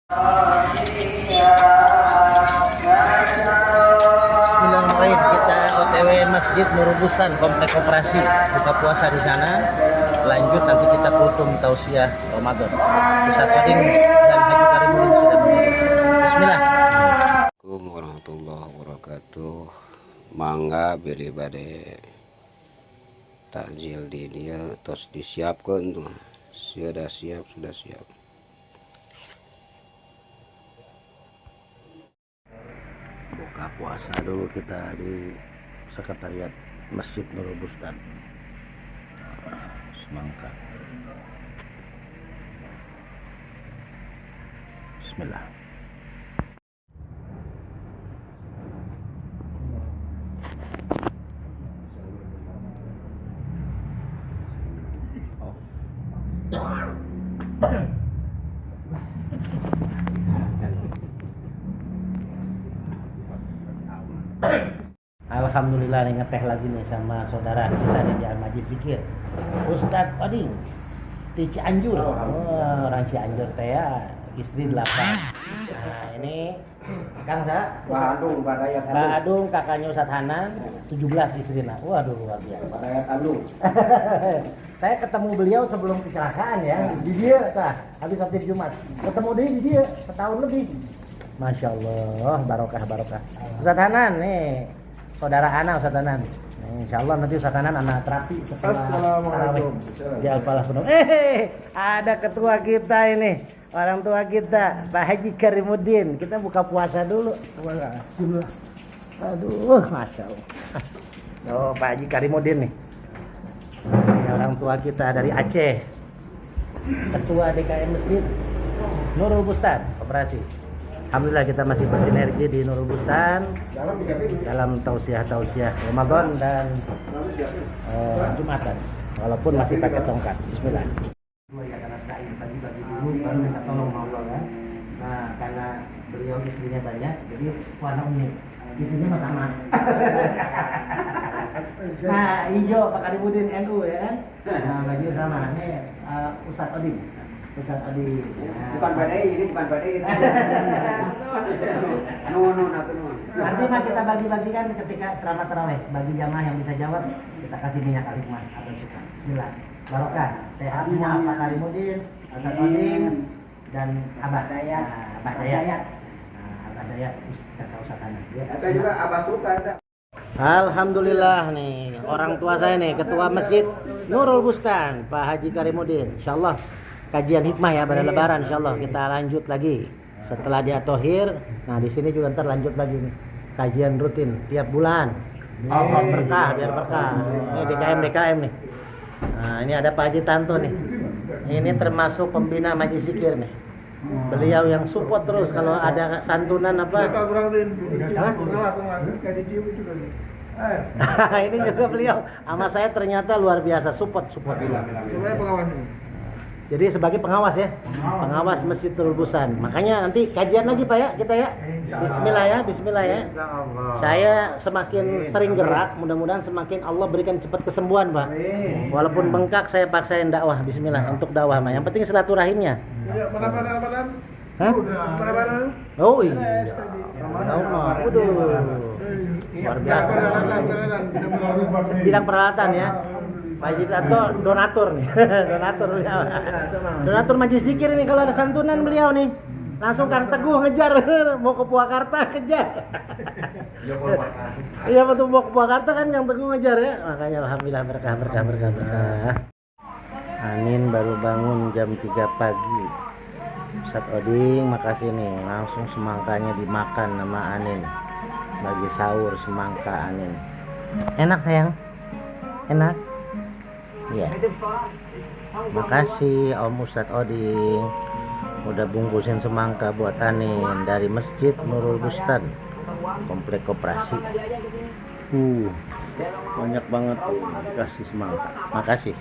Bismillahirrahmanirrahim. Kita OTW Masjid Nurul Bustan, Komplek Koperasi, buka puasa di sana. Lanjut nanti kita kultum tausiah Ramadan. Ustadz Oding dan Haji Karimudin sudah menunggu. Bismillah. Assalamualaikum warahmatullahi wabarakatuh. Mangga beli bade takjil di dia terus disiapkan tuh. Sudah siap. Buka puasa dulu kita di sekretariat Masjid Nurul Bustan. Semangka. Bismillah. Alhamdulillah nih ngeteh lagi nih sama saudara kita di Al-Majid Zikir, Ustadz Oding di Cianjur. Orang Cianjur teh ya, istri 8. Nah ini Kang Sa, Mbak Adung kakaknya Ustadz Hanan, 17 istrinya. Waduh luar biasa. Saya ketemu beliau sebelum kecelakaan ya, di dia habis khotib Jumat. Ketemu dia di dia setahun lebih. Masya Allah, barokah. Ustadz Hanan nih, saudara Ana Ustadz Hanan. Insya Allah nanti Ustadz Hanan anak terapi setelah Assalamualaikum. di Al-Falah Penuh. Ada ketua kita ini, orang tua kita, Pak Haji Karimudin. Kita buka puasa dulu. Aduh, Masya Allah. Oh, Pak Haji Karimudin nih. Ini orang tua kita dari Aceh. Ketua DKM Masjid Nurul Bustan, Koperasi. Alhamdulillah kita masih bersinergi di Nurul Bustan dalam tausiah Ramadan dan Jumatan, walaupun masih pakai tongkat. Bismillah. Karena saya bagi dulu baru minta tolong sama Allah kan. Nah karena beliau istrinya banyak, jadi warna unik. Istrinya mah sama. Nah hijau Pak Karimudin NU ya kan. Nah baju sama. Ini Ustadz Oding. Bukan badai, ini bukan badai. Nanti mah kita bagi-bagikan ketika ceramah tarawih. Bagi jamaah yang bisa jawab, kita kasih minyak alikman atau suka. Bismillah. Barokah. Sehat semua Pak Karimudin, Ustadz Oding dan Abah Dayat. Abah Dayat Ustadz Hanan. Ada juga Abah Suka. Alhamdulillah nih, orang tua saya nih, ketua Masjid Nurul Bustan, Pak Haji Karimudin. Insyaallah kajian hikmah ya pada lebaran, insyaallah kita lanjut lagi setelah dia tohir. Nah di sini juga ntar lanjut lagi nih kajian rutin tiap bulan. Allah berkah, biar berkah. Ini DKM nih. Nah ini ada Pak Haji Tanto nih. Ini termasuk pembina Majlis Zikir nih. Beliau yang support terus kalau ada santunan apa. Ini juga beliau sama saya ternyata luar biasa support dulu. Jadi sebagai pengawas ya, pengawas Masjid Nurul Bustan. Makanya nanti kajian lagi Pak ya kita ya. Bismillah ya. Saya semakin sering gerak, mudah-mudahan semakin Allah berikan cepat kesembuhan Pak. Walaupun bengkak saya paksain dakwah. Bismillah untuk dakwah Pak. Yang penting silaturahimnya. Hah? Oh iya. Waduh. Luar biasa. Bidang peralatan ya. Pak Haji Tanto donatur nih. Donatur Majlis Zikir ini kalau ada santunan beliau nih. Langsung Kang Teguh ngejar mau ke Purwakarta kejar. Iya betul mau ke Purwakarta kan Kang Teguh ngejar ya. Makanya alhamdulillah berkah. Anin baru bangun jam 3 pagi. Ustadz Oding makasih nih, langsung semangkanya dimakan sama Anin. Bagi sahur semangka Anin. Enak sayang? Enak? Iya. Makasih Om Ustadz Oding udah bungkusin semangka buat Anin dari Masjid Nurul Bustan, Komplek Koperasi. Banyak banget tuh dikasih semangka. Makasih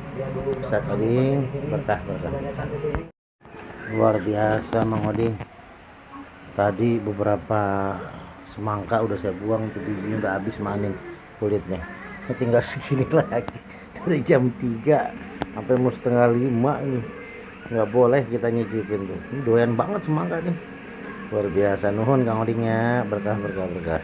Ustadz Oding, berkah. Luar biasa Mang Oding. Tadi beberapa semangka udah saya buang, tuh bijinya udah habis manin kulitnya. Tinggal segini lagi. Dari jam 3 sampai mau setengah 5 ini nggak boleh kita nyicipin tuh. Ini doyan banget semangka nih. Luar biasa, nuhun Kang Odingnya, berkah berkah berkah.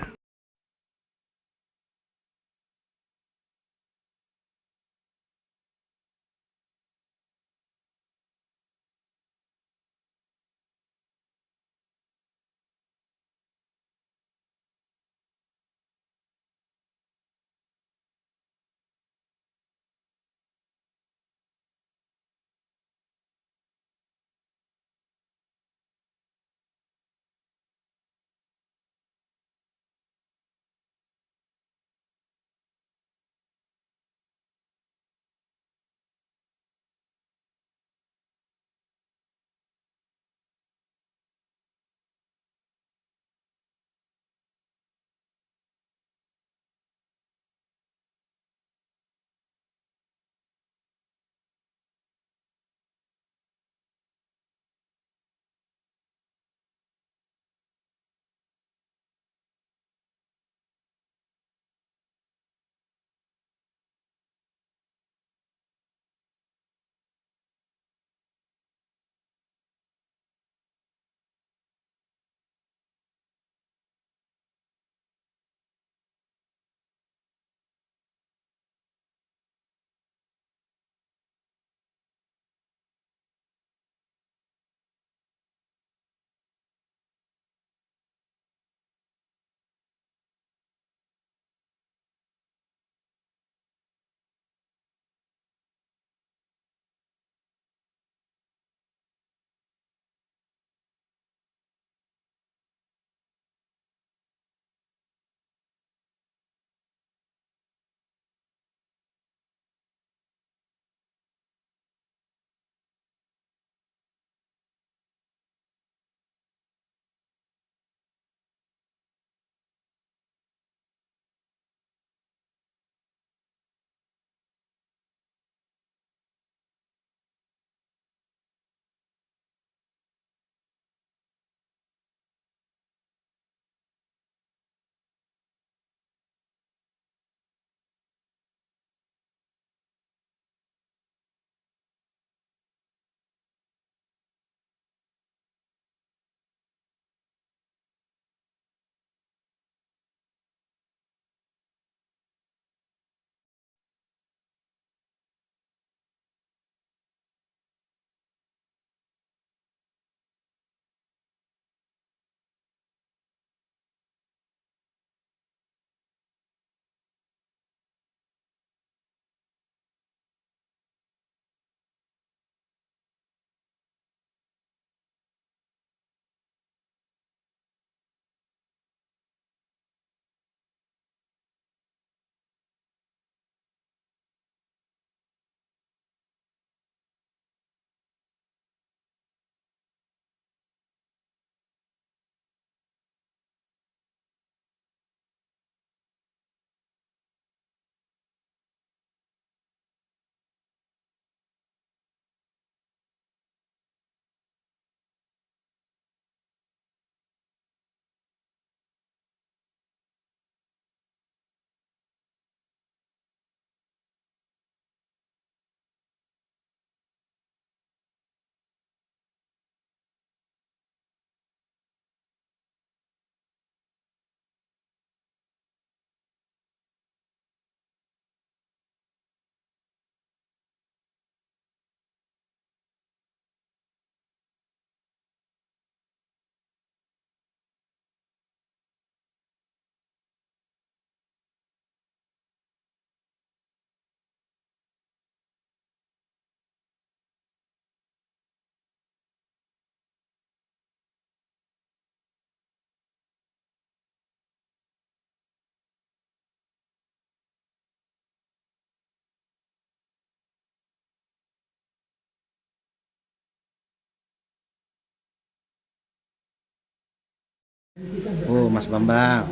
Oh, Mas Bambang.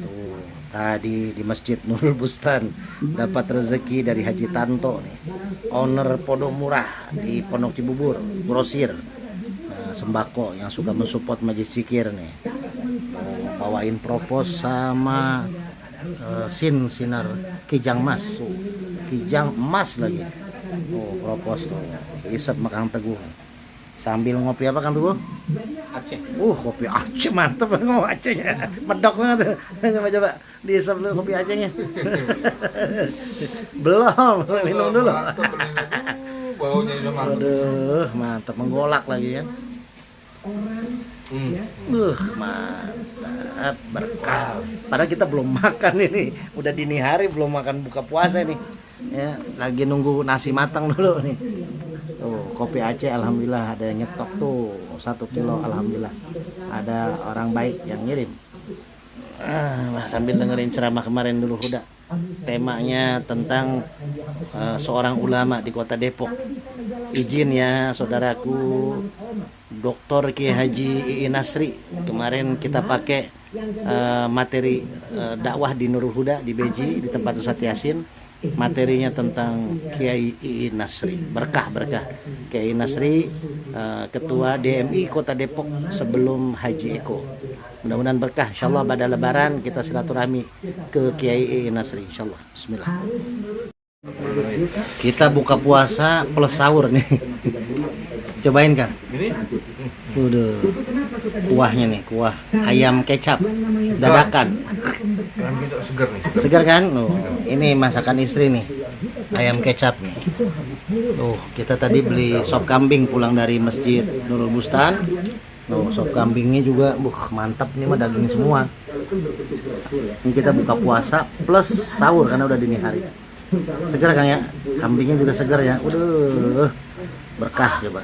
Tuh, tadi di Masjid Nurul Bustan dapat rezeki dari Haji Tanto nih. Owner Podo Murah di Pondok Cibubur, grosir. Sembako yang suka mensupport Majlis Zikir nih. Bawain propos sama sinar kijang mas. Kijang emas lagi. Oh, propos tuh. Isep Makang Teguh. Sambil ngopi apa kan tuh? Aceh. Kopi Aceh mantep ngomong Acehnya. Medok banget tuh. Coba diisap dulu kopi Acehnya. Belum, minum dulu. Mantap ini. Baunya udah mantap. Aduh, mantap menggolak lagi ya. Mantap, berkah. Padahal kita belum makan ini. Udah dini hari belum makan buka puasa nih. Ya, lagi nunggu nasi matang dulu nih. Tuh, kopi Aceh alhamdulillah ada yang nyetok tuh 1 kilo alhamdulillah. Ada orang baik yang ngirim. Sambil dengerin ceramah kemarin dulu Huda. Temanya tentang seorang ulama di Kota Depok. Izin ya saudaraku Dr. Kiai Haji Iin Nasri. Kemarin kita pakai materi dakwah di Nurul Huda di Beji di tempat Ustadz Yasin. Materinya tentang Kiai Iin Nasri, berkah Kiai Nasri, ketua DMI Kota Depok sebelum Haji Eko. Mudah-mudahan berkah, insyaallah pada lebaran kita silaturahmi ke Kiai Iin Nasri, insyaallah. Bismillah. Kita buka puasa plus sahur nih. Cobain kan? Udah. Kuahnya nih, kuah ayam kecap dadakan. Segar nih. Segar kan? Ini masakan istri nih. Ayam kecap nih. Kita tadi beli sop kambing pulang dari Masjid Nurul Bustan. Sop kambingnya juga mantap nih mah daging semua. Ini kita buka puasa plus sahur karena udah dini hari. Segar kan ya? Kambingnya juga segar ya. Udah. Berkah coba.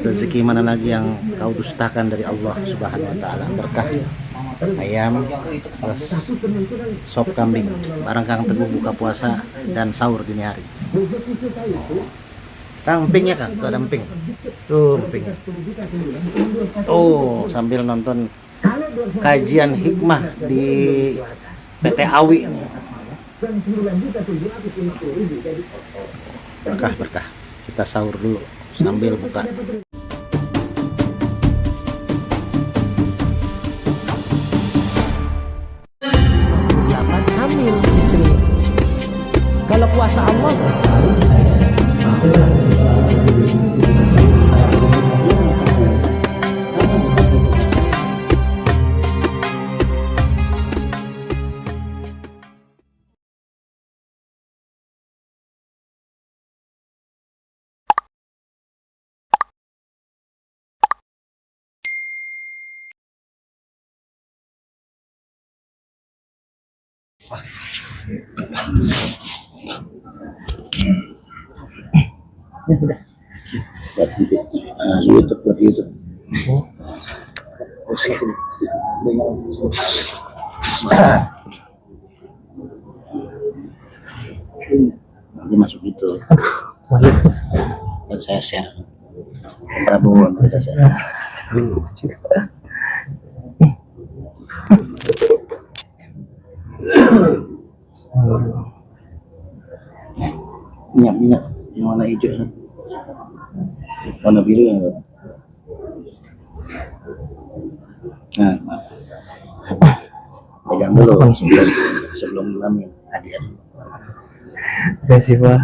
Rezeki mana lagi yang kau dustakan dari Allah Subhanahu wa taala? Berkah. Ayam plus sop kambing. Barang Kang Teguh buka puasa dan sahur dini hari. Empingnya Kang, tuh ada emping. Tuh emping. Sambil nonton kajian hikmah di PT Awi. Berkah. Kita sahur dulu sambil buka. Hamil istri. Kalau kuasa Allah buat YouTube. Nanti masuk itu. Dan saya share. Prabowo bisa share. Minyak yang warna hijau, warna biru yang maaf. Pegang dulu sebelum ngalamin hadiah. Terima kasih Pak.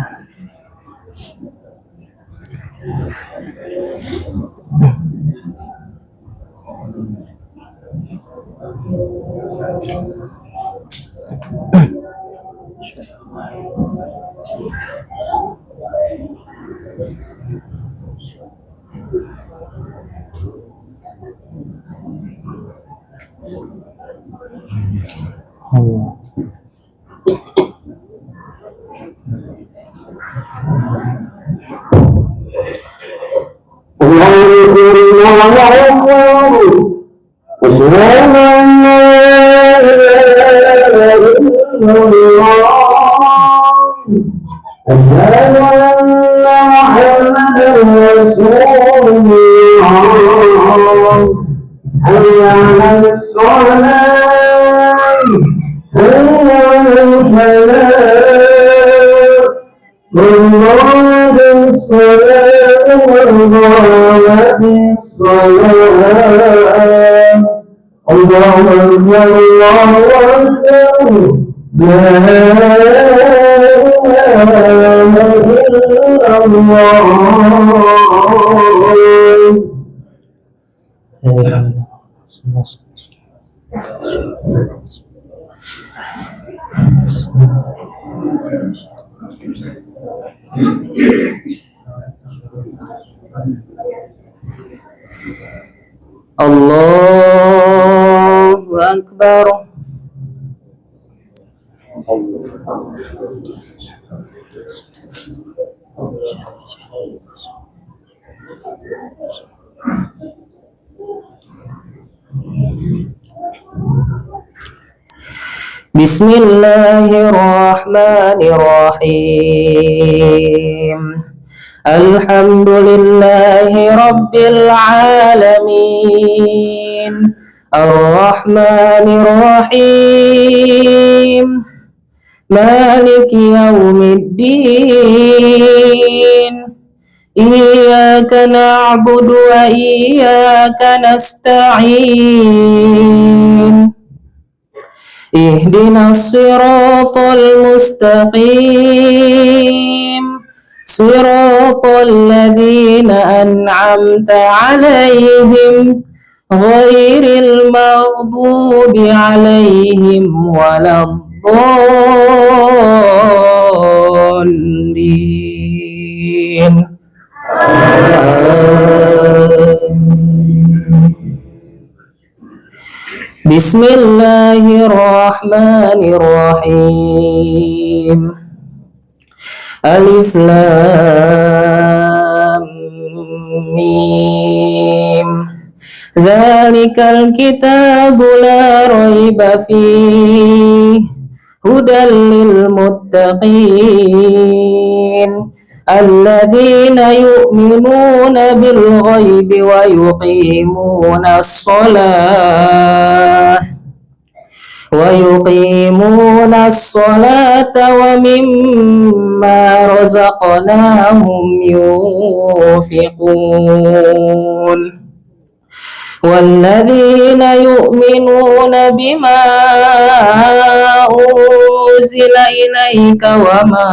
Allahu Akbar. Bismillahirrahmanirrahim. Alhamdulillahi rabbil alamin. Ar-Rahmanir Rahim. Maliki yaumiddin. Iyyaka na'budu wa iyyaka nasta'in. Ihdinas siratal mustaqim. Siratal ladzina an'amta 'alaihim ghairil maghdubi 'alaihim waladdallin. Bismillahirrahmanirrahim. Alif lam mim. Dzalikal kitabu la raiba fihi hudal lil muttaqin alladzina yu'minuna bil ghaibi wa yuqimuna as-salata wa mimma razaqnahum yunfiqun. والذين يؤمنون بما أنزل إليك وما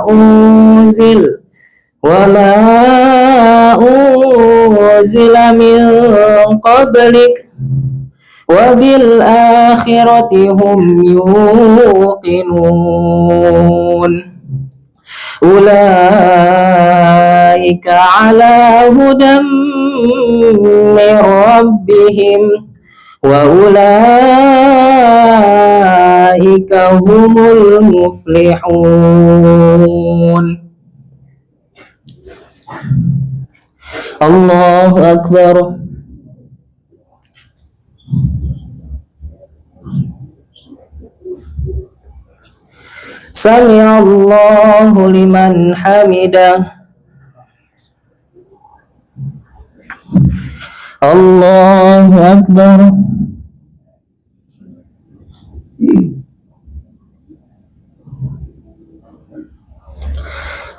أنزل من قبلك وبالآخرة هم يوقنون. أولئك على هدى من ربهم وأولئك هم المفلحون. الله أكبر. سمع الله لمن حمده. الله أكبر.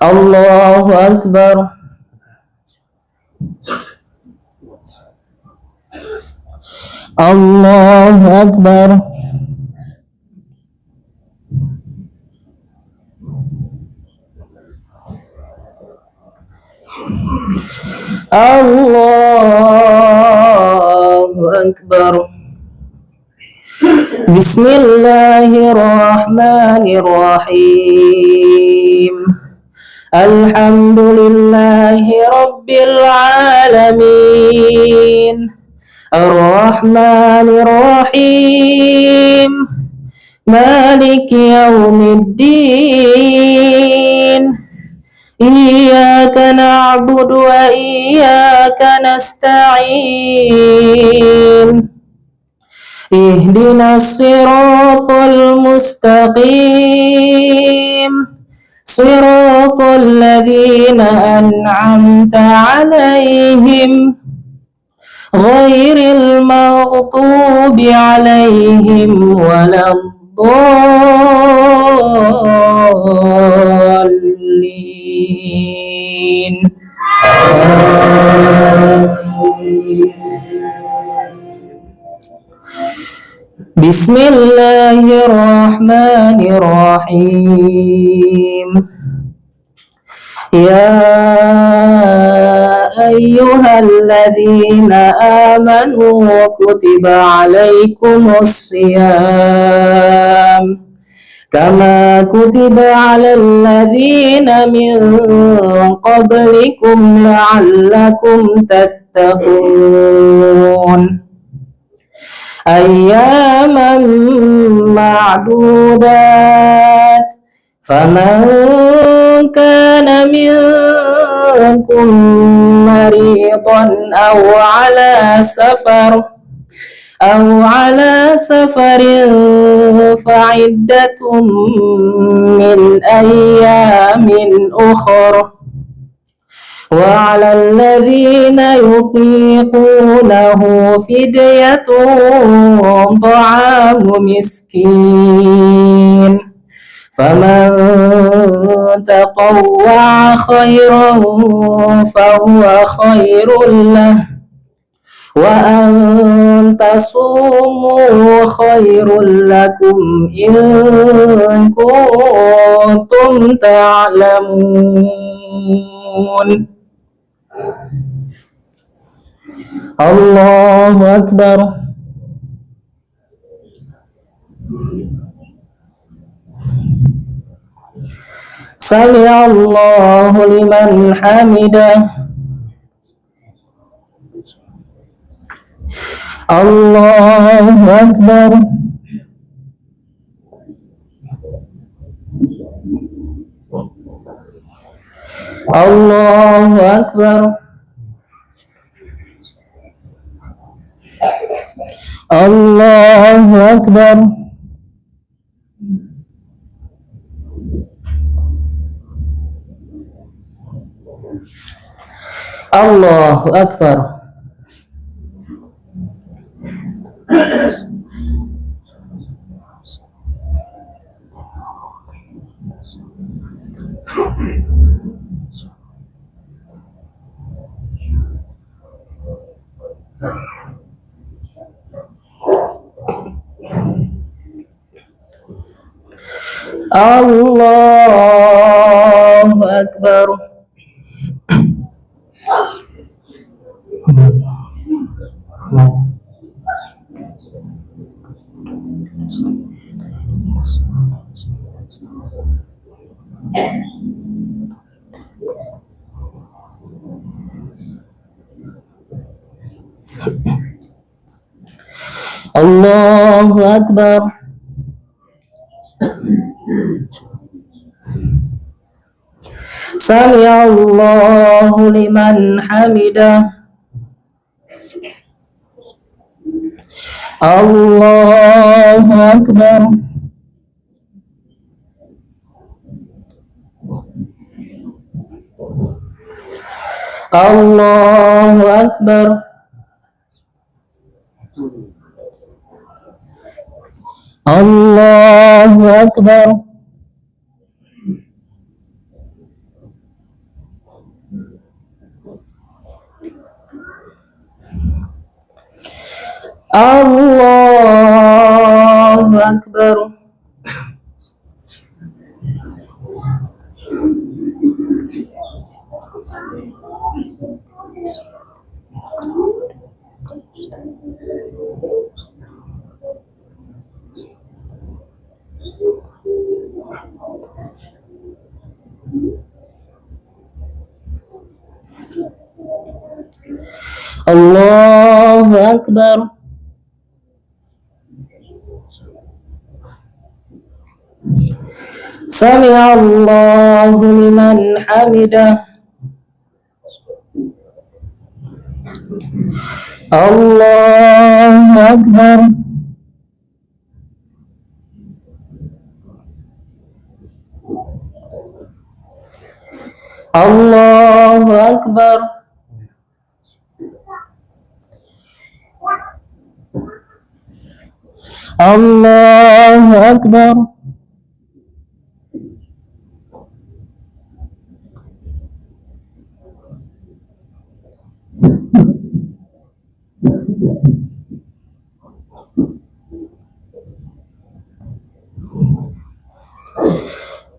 الله أكبر. الله أكبر. الله أكبر. بسم الله الرحمن الرحيم. الحمد لله رب العالمين. الرحمن الرحيم. مالك يوم الدين. إياك نعبد وإياك نستعين. اهدنا الصراط المستقيم. صراط الذين أنعمت عليهم غير المغضوب عليهم ولا الضالين. بسم الله الرحمن الرحيم. يا أيها الذين آمنوا كتب عليكم الصيام كما كتب على الذين من قبلكم لعلكم تتقون أياما معدودات فمن كان منكم مريضا أو على سفر فعدة من أيام أخر وعلى الذين يطيقونه فدية طعام مسكين فمن تطوع خيرا فهو خير له وأن تصوموا خير لكم إن كنتم تعلمون الله أكبر سمع الله لمن حمده الله أكبر الله أكبر الله أكبر الله أكبر الله أكبر الله أكبر سمع الله لمن حمده الله أكبر الله أكبر الله أكبر الله أكبر الله أكبر سمع الله لمن حمده الله أكبر الله أكبر الله أكبر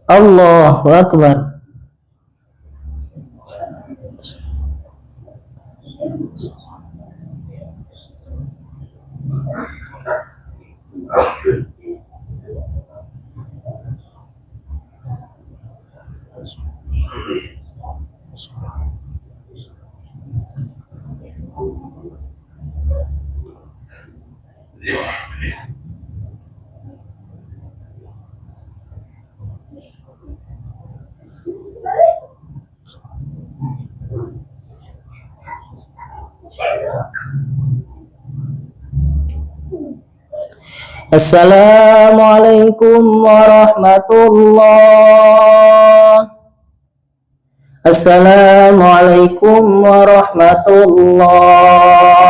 الله أكبر Assalamualaikum warahmatullah. Assalamualaikum warahmatullah.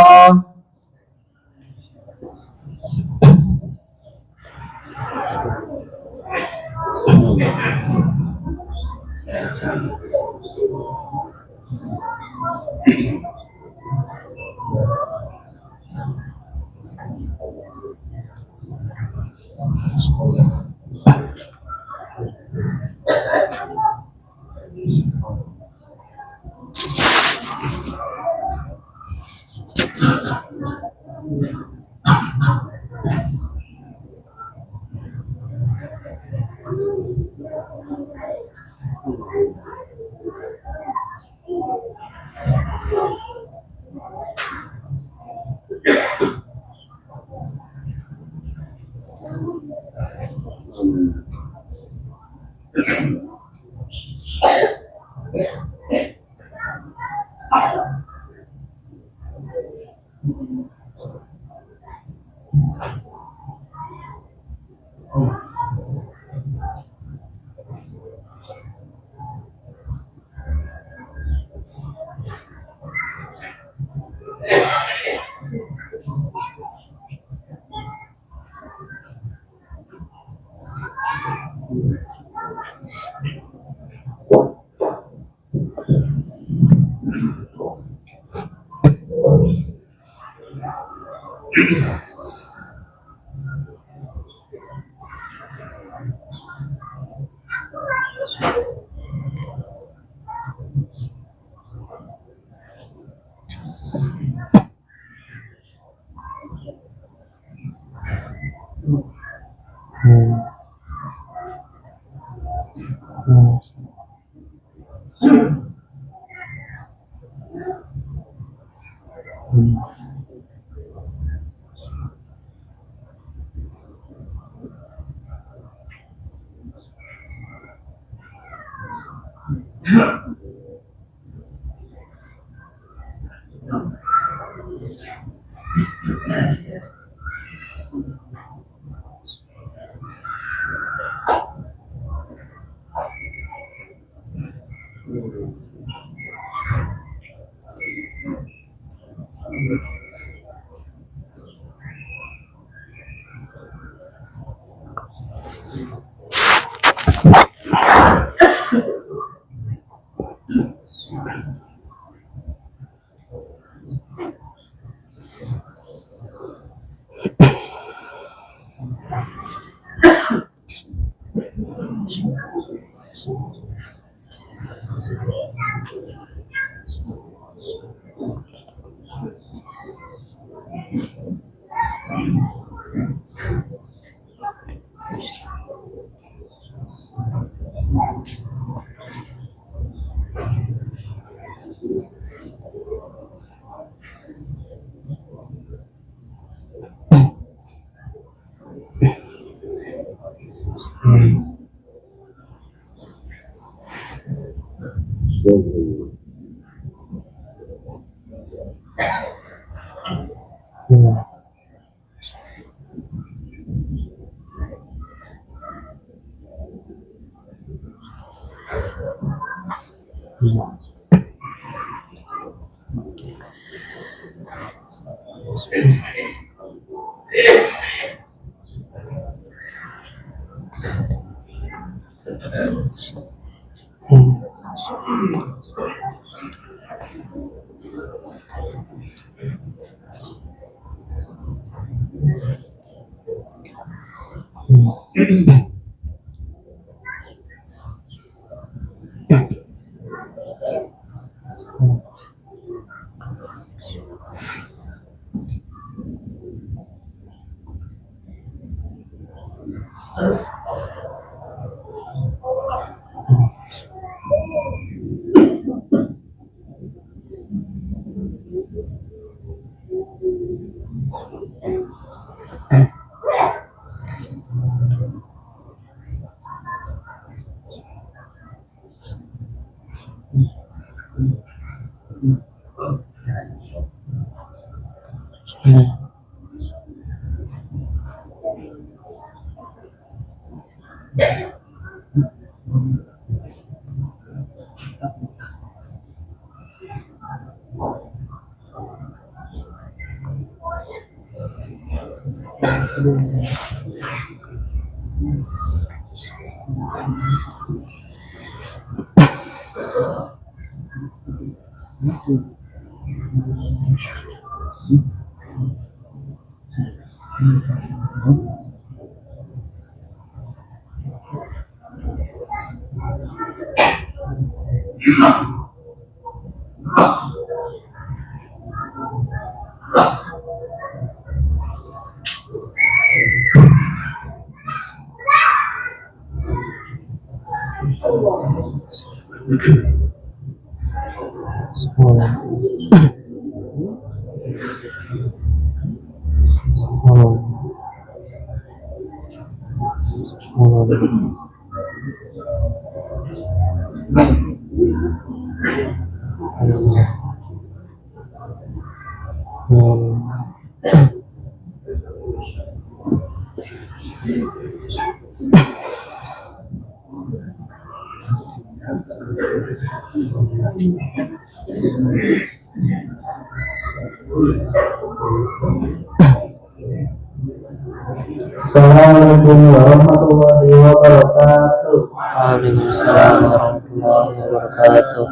Assalamualaikum warahmatullahi wabarakatuh. Waalaikumsalam warahmatullahi wabarakatuh.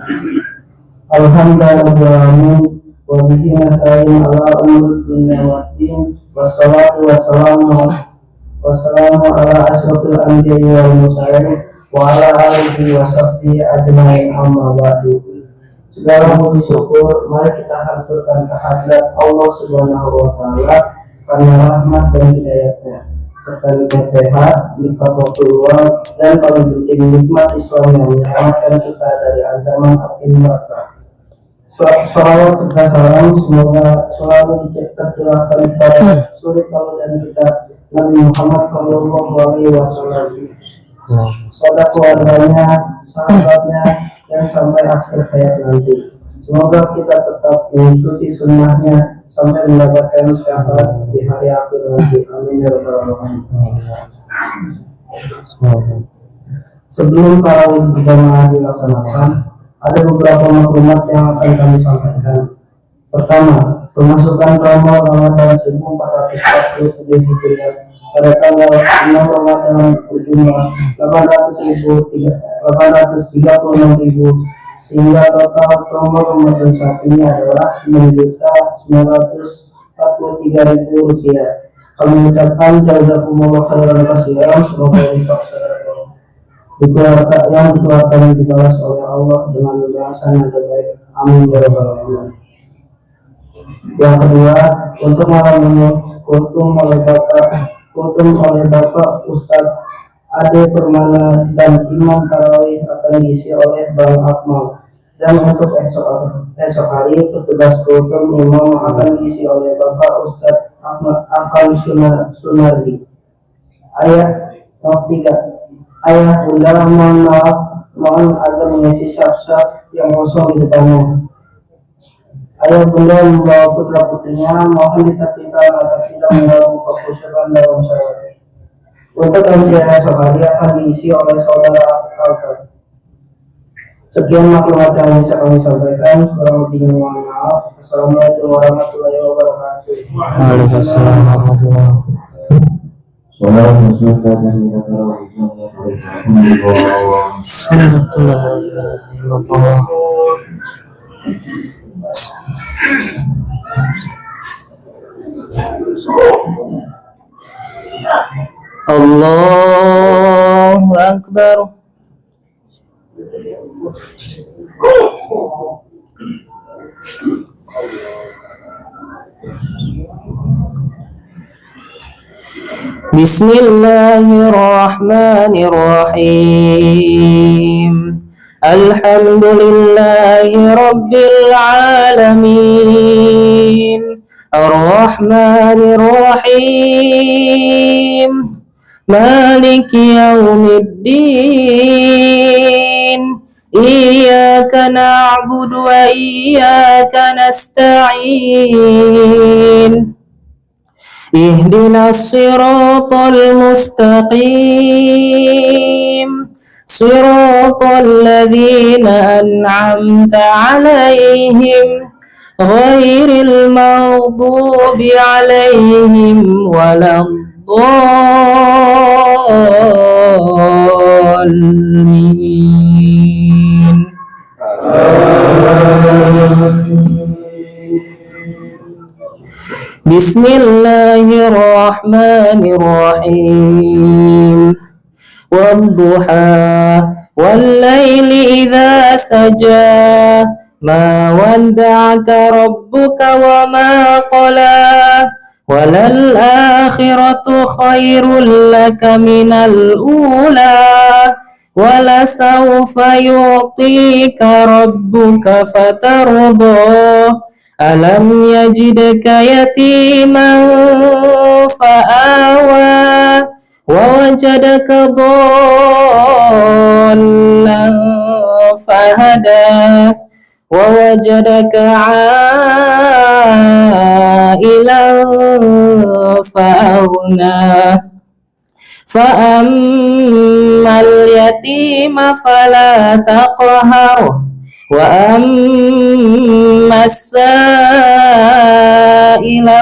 Alhamdulillah wa bihi nasta'in ala umuri dunya waddin. Wassalatu wassalamu ala asyrofil anbiya'i wal mursalin wa ala alihi wa sahbihi ajma'in, amma ba'du. Segala puji syukur mari kita haturkan kehadirat Allah Subhanahu wa taala karena rahmat dan hidayatnya, serta nikmat sehat, nikmat waktu luang, dan paling penting nikmat Islam yang menyelamatkan kita dari ancaman api neraka. Salawat serta salam semoga selalu tercurahkan kepada suri tauladan kita Nabi Muhammad SAW, pada keluarganya, sahabatnya, dan sampai akhir hayat nanti. Semoga kita tetap mengikuti sunnahnya sampai mendapatkan syafaat di hari akhir nanti. Amin ya rabbal alamin. Sebelum tarawih berjamaah dilaksanakan, ada beberapa maklumat yang akan kami sampaikan. Pertama, pemasukan promo Ramadan 1447 Hijriah pada tanggal 6 Ramadan berjumlah 836.000, sehingga total promo Ramadan saat ini adalah 9.943.000 rupiah. Kami ucapkan jazakumullah khairan katsiran, semoga infak yang dikeluarkan dibalas oleh Allah dengan balasan yang terbaik. Amin ya rabbal alamin. Yang kedua, untuk malam ini kuntum oleh Bapak Ustadz Ade Permana dan Imam Tarawih akan diisi oleh Bang Akmal. Dan untuk esok hari petugas kultum imam akan diisi oleh Bapak Ustadz Afan Sunardi. Ayah bunda mohon maaf, mohon agar mengisi syaf-syaf yang kosong di depannya. Ayah bunda membawa putra putrinya, mohon ditertibkan agar tidak mengganggu kekhusyukan dalam salat. Untuk MC esok hari akan diisi oleh saudara Alta. Sekian maklumat yang bisa kami sampaikan. Kurang lebihnya mohon maaf. Assalamualaikum warahmatullahi wabarakatuh. Waalaikumsalam warahmatullahi wabarakatuh. Allahu Akbar. Bismillahirrahmanirrahim. Alhamdulillahi rabbil alamin. Ar-Rahmanir-Rahim. Maliki yaumiddin. Iyyaka na'budu wa iyyaka nasta'in. Ihdinas siratal mustaqim. Siratal ladzina an'amta 'alaihim ghairil maghdubi 'alaihim waladdallin. Bismillahirrahmanirrahim. Wadduha wal-laili idza saja. Ma wadda'aka rabbuka wa ma qala. Walal akhiratu khairul laka minal ula. Wala sawfa yu'tika rabbuka fatarda. Alam yajidka yatiman fa'awa. Wa wajadaka dhallan fahada. Wa wajadaka 'ailan fa'aghna. Fa'ammal yatima fala taqhar. Wa ammas sa'ila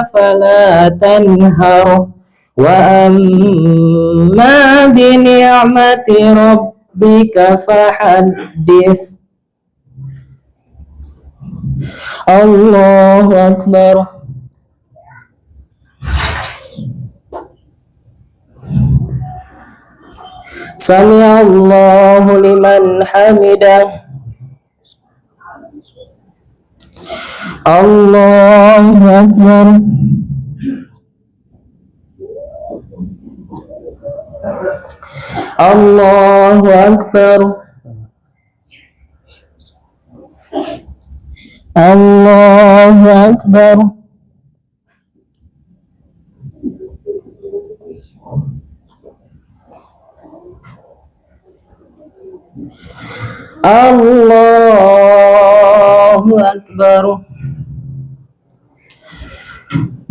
fala tanhar. Wa amma bi ni'mati rabbika fahaddits. Allahu Akbar. Sami'allahu liman hamidah. Allahu Akbar. Allahu Akbar. Allahu Akbar. Allahu Akbar.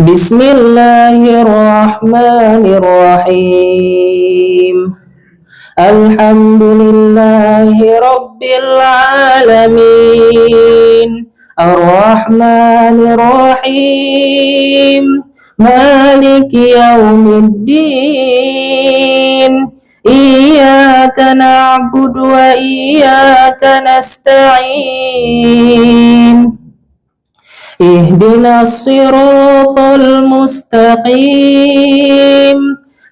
Bismillahirrahmanirrahim. Alhamdulillahi rabbil alamin. Ar-Rahmanir-Rahim. Maliki yaumiddin. Iyyaka na'budu wa iyyaka nasta'in. Ihdinas siratal mustaqim.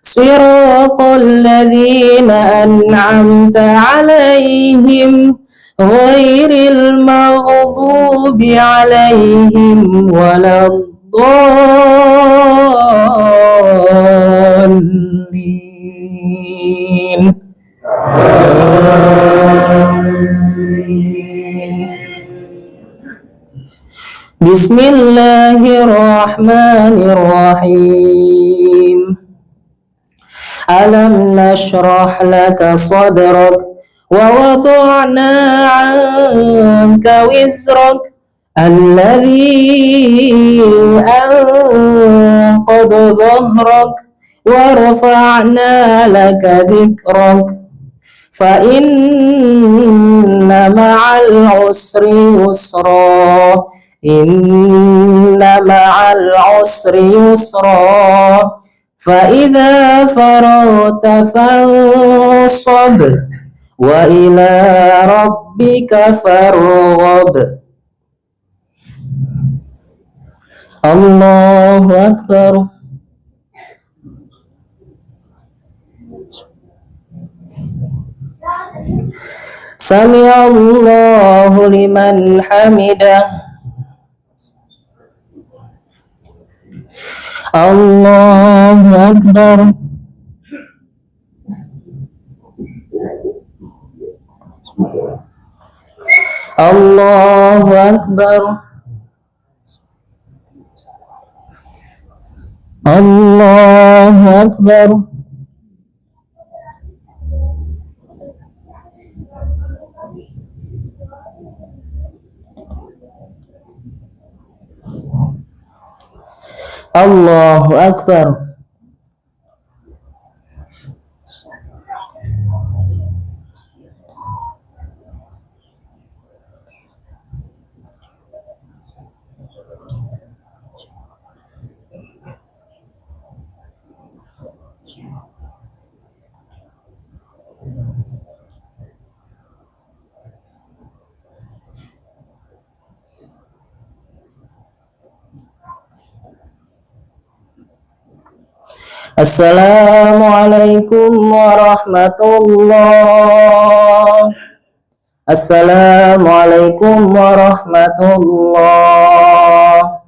Siratal ladzina an'amta 'alaihim ghairil maghdubi 'alaihim waladdallin. Bismillahirrahmanirrahim. Alam nashrah laka sadrak wa wada'na 'anka wizrak alladhi anqadha dhahrak wa rafa'na laka dhikrak. Fa inna ma'al usri yusra. Inna ma'al usri yusra. Fa idza faragta fansab wa ila rabbika farghab. Allahu Akbar. Sami'allahu liman hamidah. Allahu Akbar. Allahu Akbar. Allahu Akbar. Allahu Akbar. Assalamualaikum warahmatullah. Assalamualaikum warahmatullah.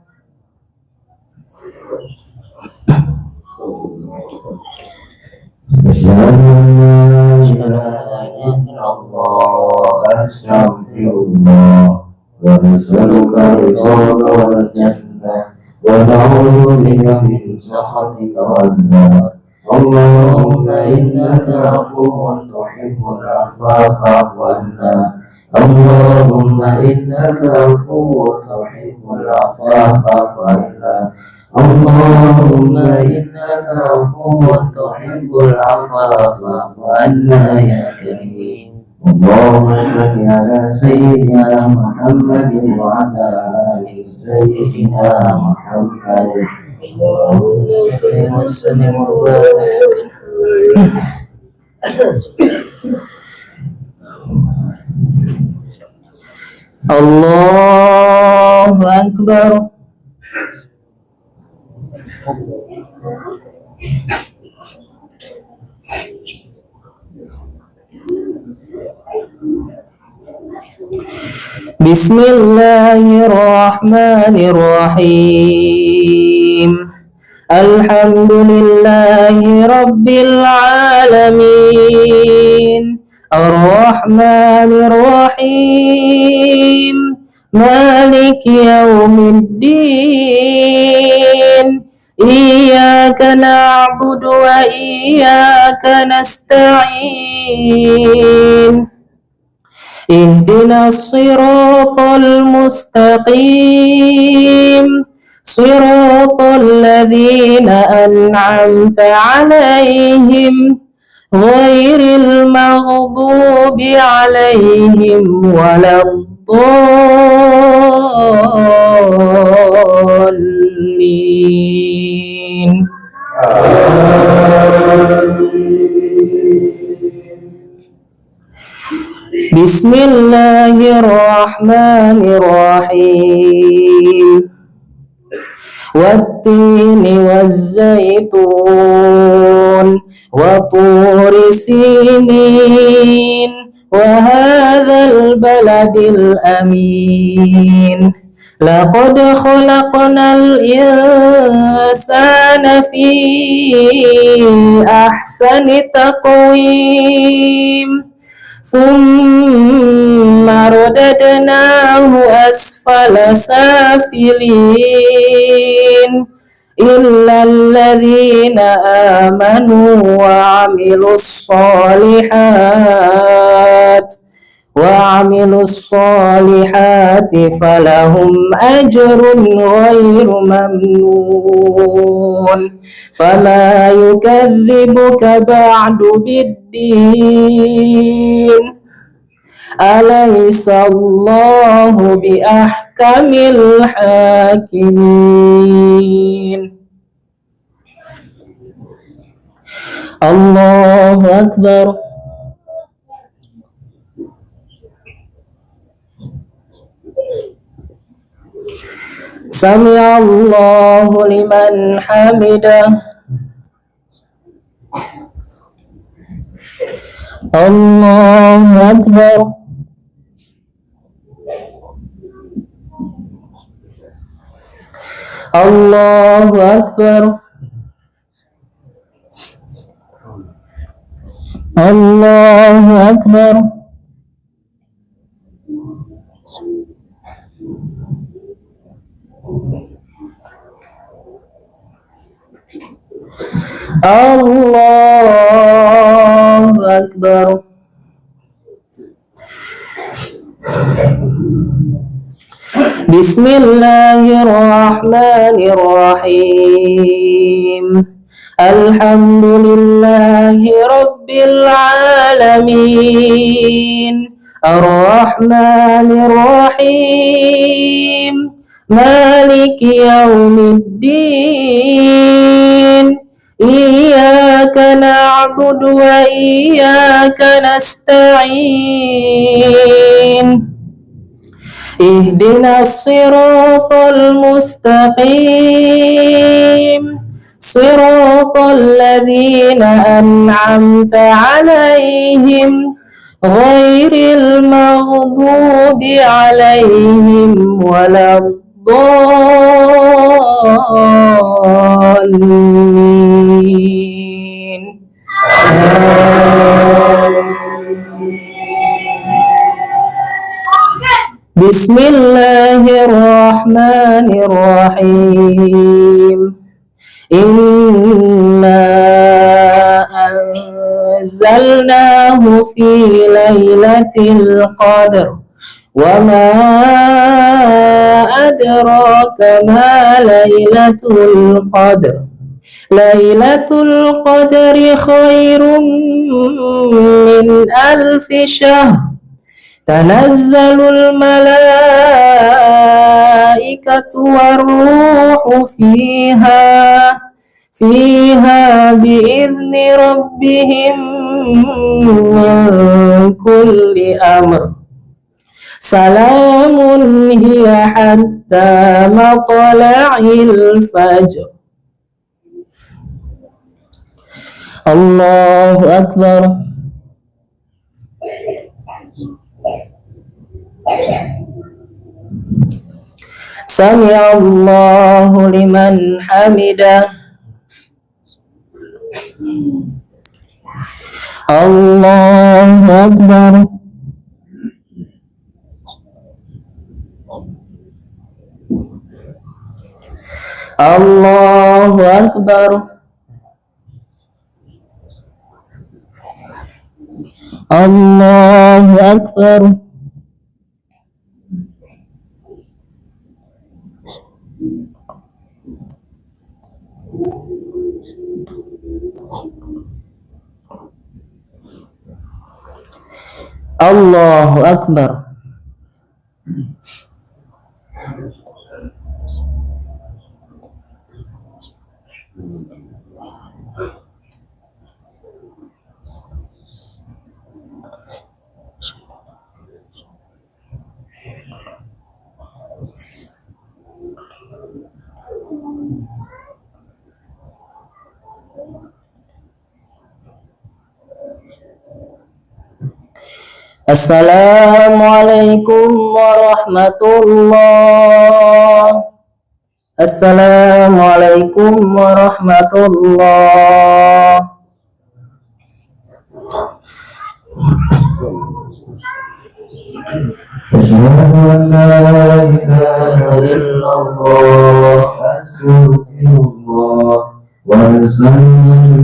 Astagfirullah wa nas'aluka ridhaka wal jannah wa na'udzu bika min sakhatika wan nar. Allahumma innaka afuwwun tuhibbul afwa fa'fu anna. Allahumma innaka afuwwun tuhibbul afwa fa'fu anna. Allahumma innaka afuwwun tuhibbul afwa fa'fu anna ya karim. Allahumma salli ala sayyidina Muhammadin wa ala ali sayyidina Muhammad. Allahumma salli wa sallim wa barik. Allahu Akbar. Bismillahirrahmanirrahim. Alhamdulillahi rabbil alamin. Ar-Rahmanir-Rahim. Maliki yaumiddin. Iyyaka na'budu wa iyyaka nasta'in. Ihdinas siratal mustaqim. Siratal ladzina an'amta 'alaihim ghairil maghdubi 'alaihim waladdallin. Bismillahirrahmanirrahim. Wattini wazzaytun wa turi sinin wa hadzal baladil amin. Laqad khalaqnal insana fi ahsani taqwim. Thumma radadnahu asfala safilin illa alladhina amanu wa 'amilus solihati falahum ajrun ghairu mamnun. Fama yukadzibuka ba'du biddin. Alaysa Allahu bi ahkamil hakimin. Allahu Akbar. Sami'a Allahu liman hamidah. Allahu Akbar. Allahu Akbar. Allahu Akbar. الله أكبر. بسم الله الرحمن الرحيم. الحمد لله رب العالمين. الرحمن الرحيم. مالك يوم الدين. إياك نعبد وإياك نستعين. اهدنا الصراط المستقيم. صراط الذين أنعمت عليهم غير المغضوب عليهم ولا الضالين. بسم الله الرحمن الرحيم. إنا أنزلناه في ليلة القدر وما أدراك ما ليلة القدر. ليلة القدر خير من 1000 شهر. تنزل الملائكة والروح فيها بإذن ربهم من كل أمر. سلام هي حتى مطلع الفجر. الله أكبر. سمع الله لمن حمده. الله أكبر. الله أكبر. الله أكبر. الله أكبر. Assalamualaikum warahmatullah. Assalamualaikum warahmatullah. أشهد أن لا إله إلا الله. أستغفر الله ونسأل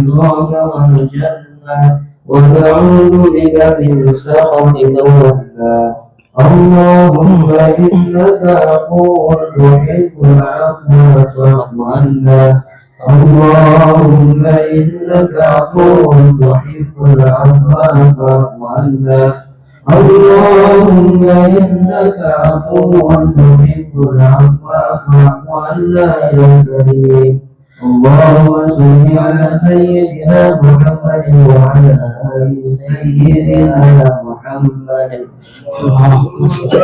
الله والجنة ونعوذ بك من سخطك والنار. اللهم إنك عفو تحب العفو فاعف عنا. اللهم إنك عفو تحب العفو فاعف عنا. اللهم إنك عفو تحب العفو فاعف عنا يا كريم. اللهم صل على سيدنا محمد وعلى آل سيدنا محمد. اللهم صل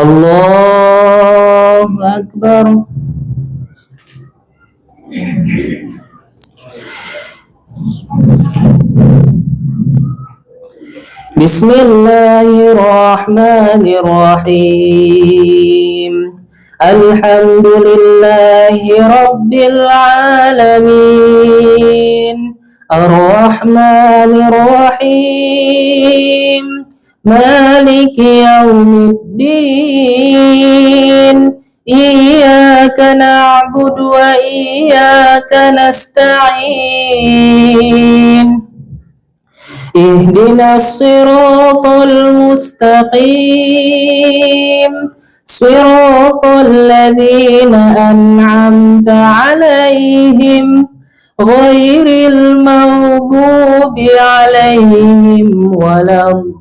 الله أكبر. بسم الله الرحمن الرحيم. الحمد لله رب العالمين. الرحمن الرحيم. مالك يوم الدين إياك نعبد وإياك نستعين اهدنا الصراط المستقيم صراط الذين أنعمت عليهم غير المغضوب عليهم ولا الضالين.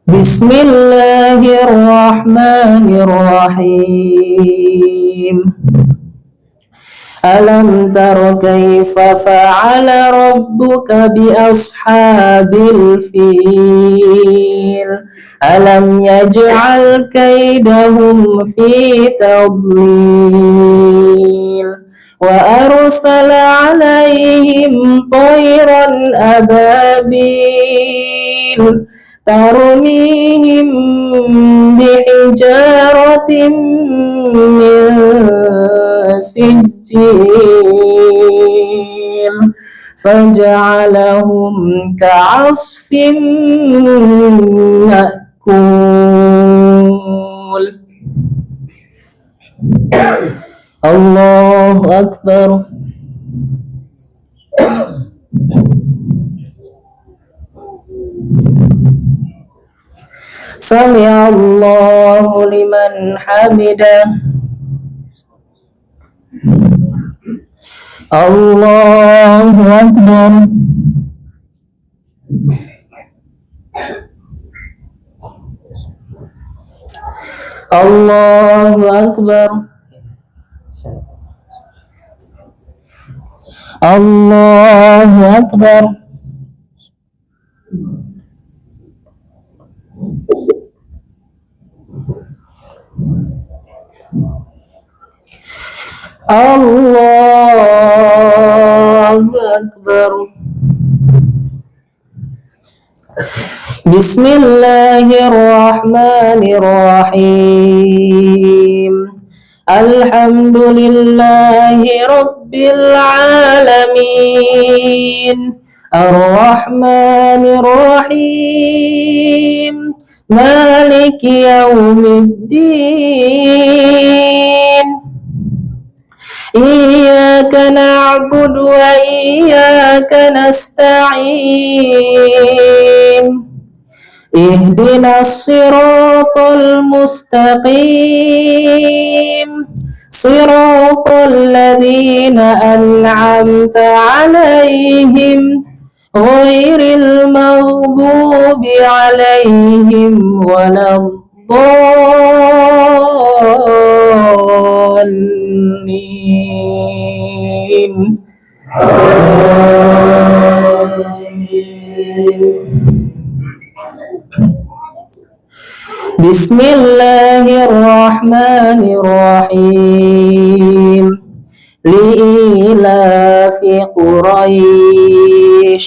بسم الله الرحمن الرحيم. ألم تر كيف فعل ربك بأصحاب الفيل ألم يجعل كيدهم في تضليل وأرسل عليهم طيرا أبابيل ترميهم بحجارة من سجيل فجعلهم كعصف مأكول. الله أكبر. سمع الله لمن حمده. الله أكبر. الله أكبر. الله أكبر. الله أكبر. بسم الله الرحمن الرحيم. الحمد لله رب العالمين الرحمن الرحيم مالك يوم الدين إياك نعبد وإياك نستعين اهدنا الصراط المستقيم صراط الذين أنعمت عليهم غير المغضوب عليهم ولا الضالين. آمين. بسم الله الرحمن الرحيم. لإيلاف قريش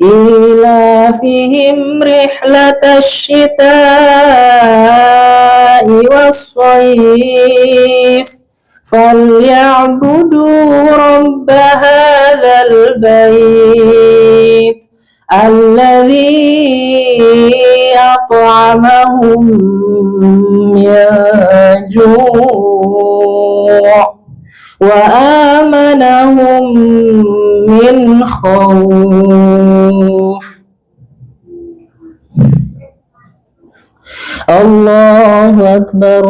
إيلافهم رحلة الشتاء والصيف فليعبدوا رب هذا البيت الذي أطعمهم من جوع وآمنهم من خوف. الله أكبر.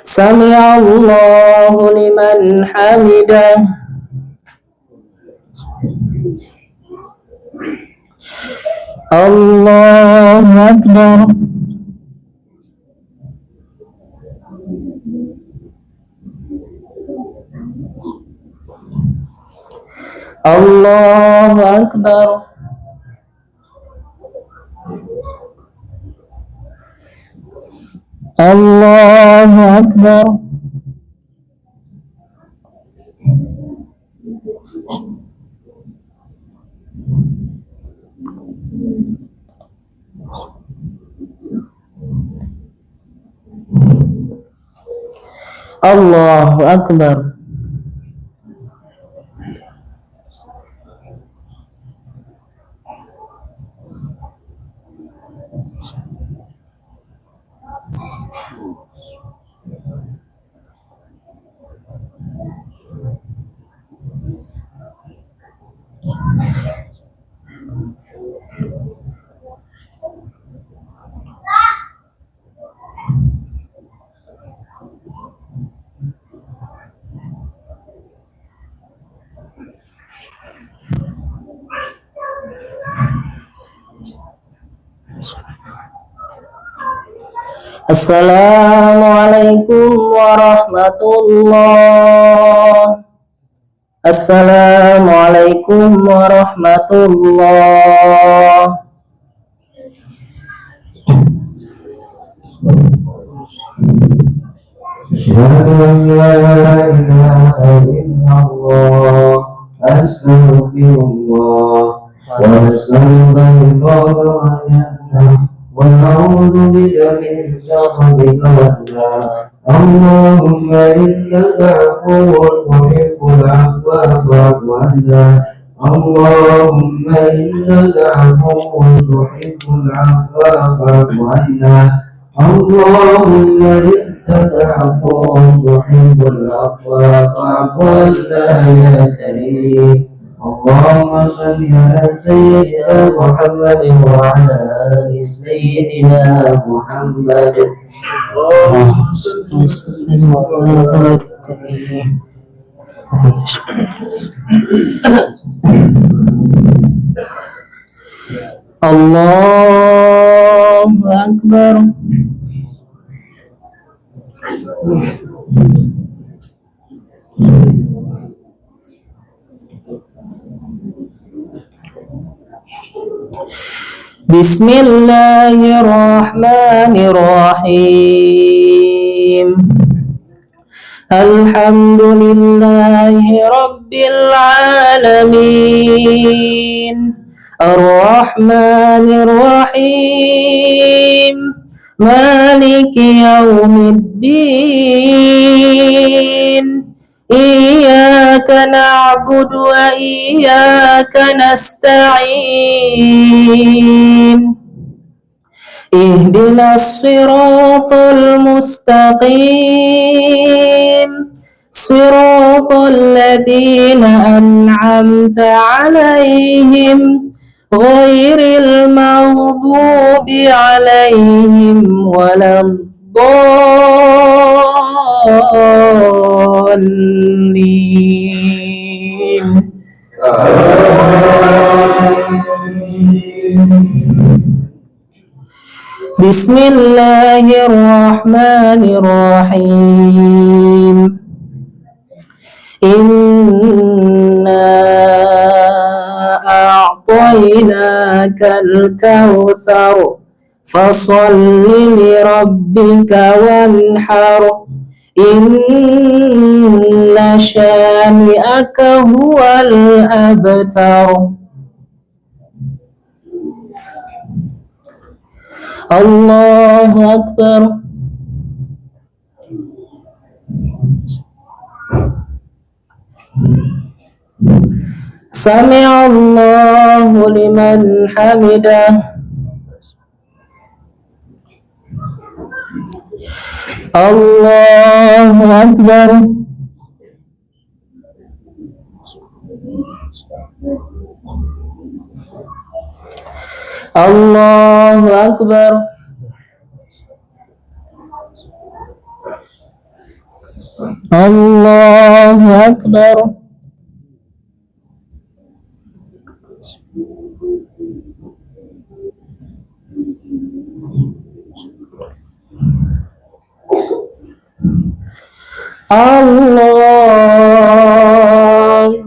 سمع الله لمن حمده. الله أكبر. الله أكبر. الله أكبر. Allahu Akbar. Assalamualaikum warahmatullah. Assalamualaikum warahmatullah. ونعوذ بك من سخطك والنار اللهم إنك عفو تحب العفو فاعف عنا اللهم إنك عفو تحب العفو فاعف عنا اللهم إنك عفو تحب العفو فاعف عنا يا كريم اللهم صل على سيدنا محمد وعلى آل سيدنا محمد Allahu Akbar. Bismillahirrahmanirrahim. Alhamdulillahi rabbil alamin. Ar-Rahmanir Rahim. Maliki yaumiddin. Iyyaka na'budu wa iyyaka nasta'in. Ihdinas siratal mustaqim. Siratal ladzina an'amta 'alaihim ghairil maghdubi 'alaihim waladdallin. Bismillahirrahmanirrahim. Inna a'tainakal kautsar fasalli li rabbika wanhar. Inna syani'aka huwal abtar. Allahu Akbar. Sami'allahu liman hamidah. Allahu Akbar. Allahu Akbar. Allahu Akbar. Allahu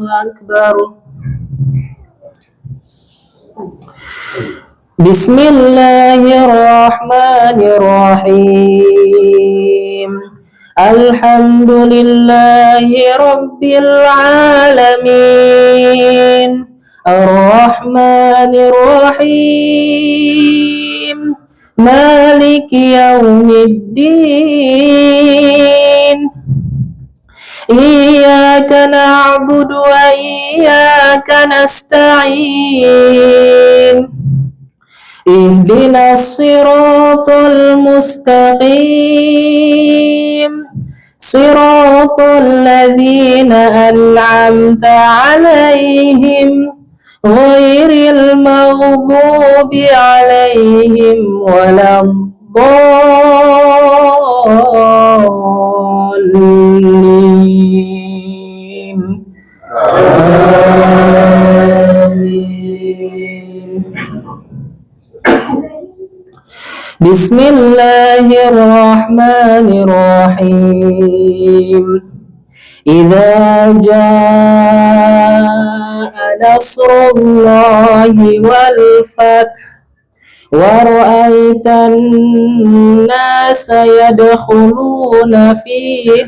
Akbar. Bismillahirrahmanirrahim. Alhamdulillahi rabbil alamin. Ar-Rahmanir Rahim. Maliki yaumiddin. إياك نعبد وإياك نستعين اهدنا الصراط المستقيم صراط الذين أنعمت عليهم غير المغضوب عليهم ولا الضالين آمين. بسم الله الرحمن الرحيم إذا جاء نصر الله والفتح ورأيت الناس يدخلون في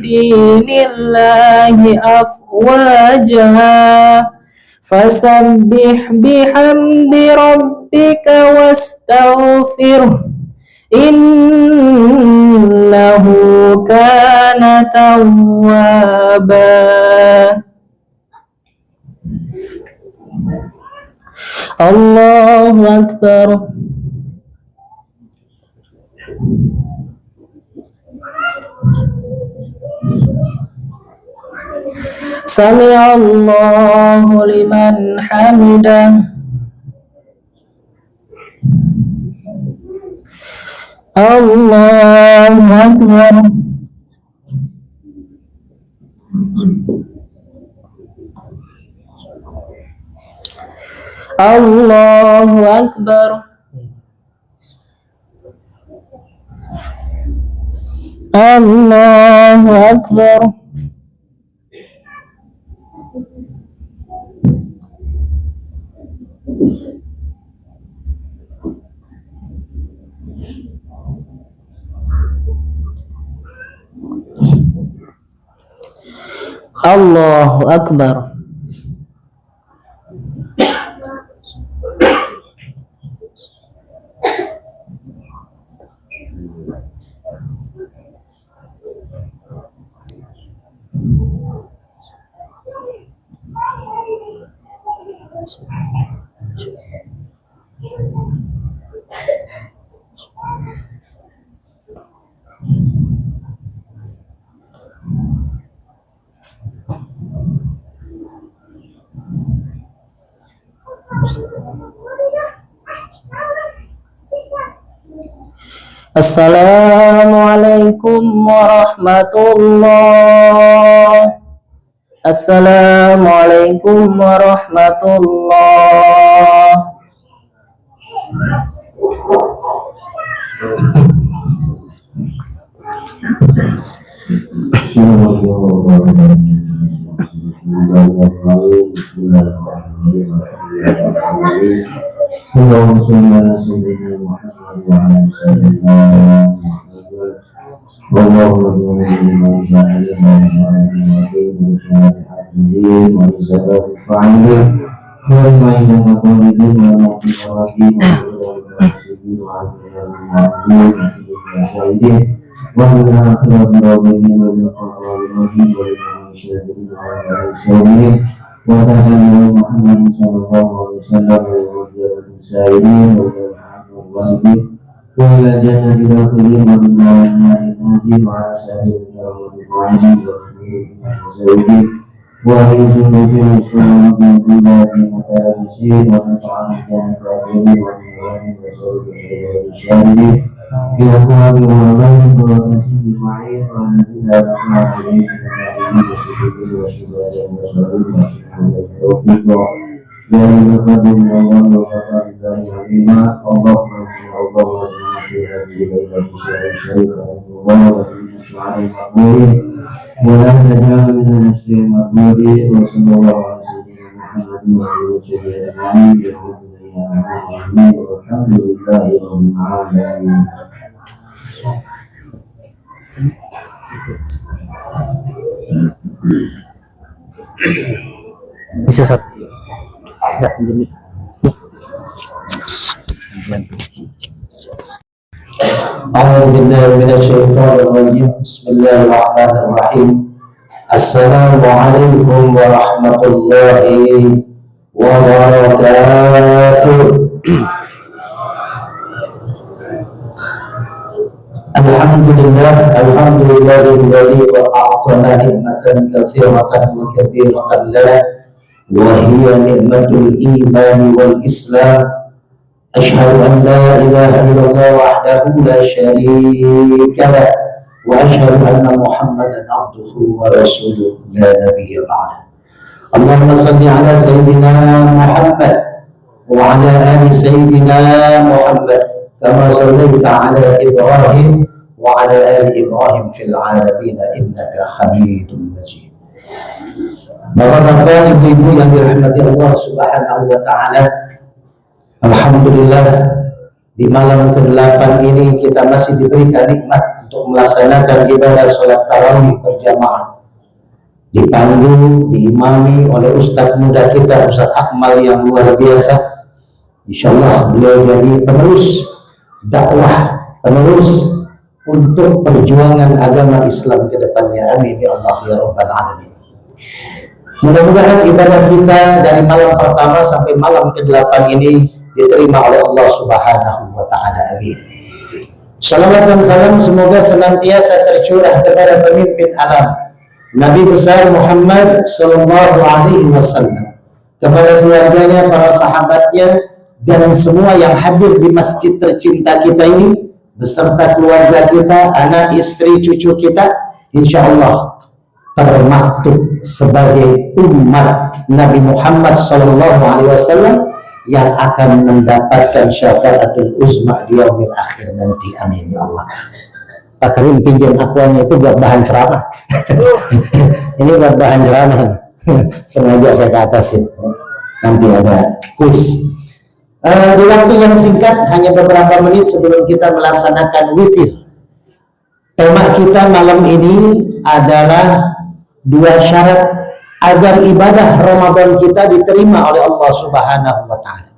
دين الله أفواجا فسبح بحمد ربك واستغفره إنه كان توابا. الله أكبر. سمع الله لمن حمده. الله أكبر. الله أكبر. الله أكبر. الله أكبر. Assalamualaikum warahmatullahi. Assalamualaikum warahmatullahi. اللهم صل على سيدنا محمد وعلى سيدنا محمد اللهم اجعلنا ممن جعلنا والزكاة الفاعلين والمعين والطالبين والمعصومين والمعصومين والآخرة والمؤمنين والمقربين والمشاهدين وتسلم محمد صلى الله عليه وسلم والسائلين والواجبين وإلى الجنة داخلين ومن النار ناجين وعلى سائر الواجبين والزوجين وأهل سنة الإسلام من كل المتلبسين ونفعل الجنة العظيم والنعم وسائر الشاهدين في أقوال وأعمال وتسليم معين والذين أنعم عليهم من النبيين والصديقين والشهداء والصالحين والتوفيق لا يزال من الله وكفى بالله عليما اللهم اجعلنا في هذه الليله شريفه الله وفي شعار المقبول ولا تجعل من النشر المقبول وصلى الله على سيدنا محمد وعلى وصحبه اجمعين والحمد لله رب العالمين. Bisa satu. أعوذ بالله من الشيطان الرجيم بسم الله الرحمن الرحيم Assalamualaikum warahmatullahi wabarakatuh. Alhamdulillahilladzi a'tana ni'matan katsiratan wa katsiratan lana wa hiya ni'matul imani wal islam. Asyhadu an la ilaha illallah wahdahu la syarika lah wa asyhadu anna Muhammadan abduhu wa rasuluh la nabiyya ba'da. Allahumma shalli ala sayyidina Muhammad wa ala ali sayyidina Muhammad kama shallaita ala Ibrahim wa ala ali Ibrahim fil alamin innaka Hamidum Majid. Bapak-bapak, ibu-ibu yang dirahmati Allah Subhanahu wa taala, alhamdulillah di malam ke-8 ini kita masih diberikan nikmat untuk melaksanakan ibadah sholat tarawih berjamaah. Dipandu, diimami oleh Ustadz muda kita, Ustadz Akmal yang luar biasa. Insyaallah beliau jadi penerus dakwah, penerus untuk perjuangan agama Islam ke depannya. Amin ya Allah ya Rabbal Alamin. Mudah-mudahan ibadah kita dari malam pertama sampai malam ke-8 ini diterima oleh Allah Subhanahu wa taala. Amin. Salawat dan salam semoga senantiasa tercurah kepada pemimpin alam Nabi besar Muhammad sallallahu alaihi wasallam, kepada keluarganya, para sahabatnya, dan semua yang hadir di masjid tercinta kita ini beserta keluarga kita, anak, istri, cucu kita, insyaallah termaktub sebagai umat Nabi Muhammad sallallahu alaihi wasallam yang akan mendapatkan syafaatul uzma di yaumil akhir nanti. Amin ya Allah. Pak Karim pinjam akuannya itu buat bahan ceramah. Ini buat bahan ceramah. Sengaja saya ke atas ya. Nanti ada kuis. Di waktu yang singkat, hanya beberapa menit sebelum kita melaksanakan witir, tema kita malam ini adalah 2 syarat agar ibadah Ramadan kita diterima oleh Allah Subhanahu wa taala.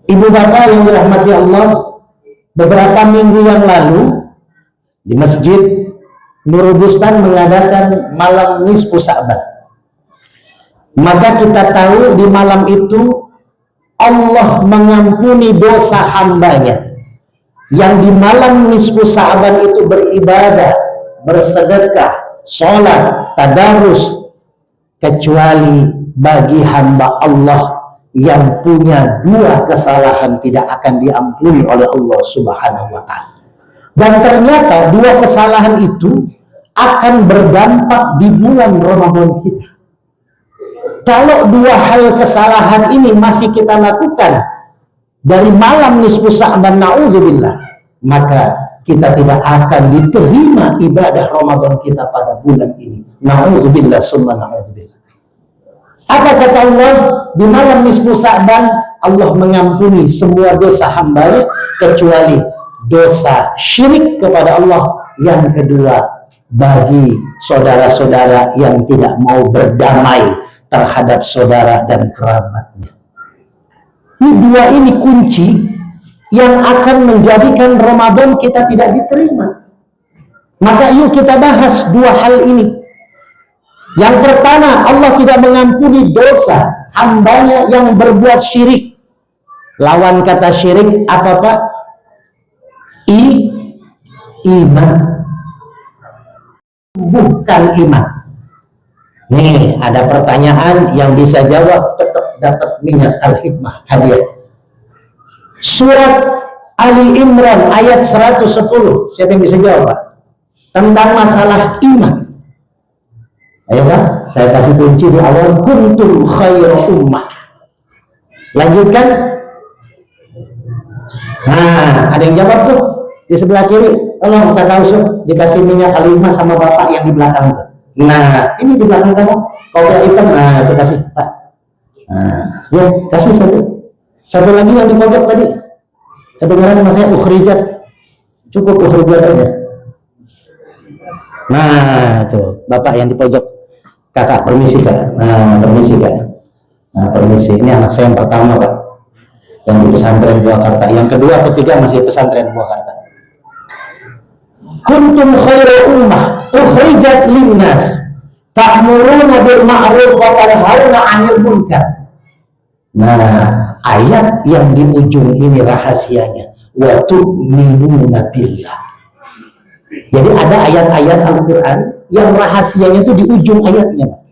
Ibu bapak yang dirahmati Allah, beberapa minggu yang lalu di Masjid Nurul Bustan mengadakan malam nisfu Sa'ban. Maka kita tahu di malam itu Allah mengampuni dosa hambanya yang di malam nisfu Sa'ban itu beribadah, bersedekah, sholat, tadarus, kecuali bagi hamba Allah yang punya 2 kesalahan tidak akan diampuni oleh Allah Subhanahu wa taala. Dan ternyata 2 kesalahan itu akan berdampak di bulan Ramadan kita. Kalau 2 hal kesalahan ini masih kita lakukan dari malam nisfu Sa'ban, na'udzubillah, maka kita tidak akan diterima ibadah Ramadan kita pada bulan ini. Na'udzubillah summa na'udzubillah. Apa kata Allah? Di malam nisfu Sa'ban Allah mengampuni semua dosa hambanya kecuali dosa syirik kepada Allah. Yang kedua, bagi saudara-saudara yang tidak mau berdamai terhadap saudara dan kerabatnya. Ini 2 ini kunci yang akan menjadikan Ramadan kita tidak diterima. Maka yuk kita bahas 2 hal ini. Yang pertama, Allah tidak mengampuni dosa hambanya yang berbuat syirik. Lawan kata syirik apa Pak? Iman. Bukan iman. Nih ada pertanyaan yang bisa jawab, tetap dapat minyak al-hikmah hadiah. Surat Ali Imran ayat 110. Siapa yang bisa jawab Pak? Tentang masalah iman. Ayo Pak, saya kasih kunci di awal. Kuntum khairu ummah. Lanjutkan. Nah, ada yang jawab tuh di sebelah kiri. Tolong kakak Usuk dikasih minyak al-hikmah sama bapak yang di belakang tuh. Nah, ini di belakang kamu. Kopiah hitam, nah itu kasih Pak. Nah, ya kasih satu lagi yang di pojok tadi. Kedengaran mas saya ukhrijat. Cukup ukhrijat aja. Nah, tuh bapak yang di pojok. Kakak permisi Kak. Nah, permisi Kak. Nah, permisi. Ini anak saya yang pertama Pak, yang di pesantren Purwakarta. Yang kedua, ketiga masih pesantren Purwakarta. Kuntum khairu ummah ukhrijat linnas ta'muruna bil ma'ruf wa tanhauna 'anil munkar. Nah, ayat yang di ujung ini rahasianya, wa tu'minuna billah. Jadi ada ayat-ayat Al-Quran yang rahasianya itu di ujung ayatnya.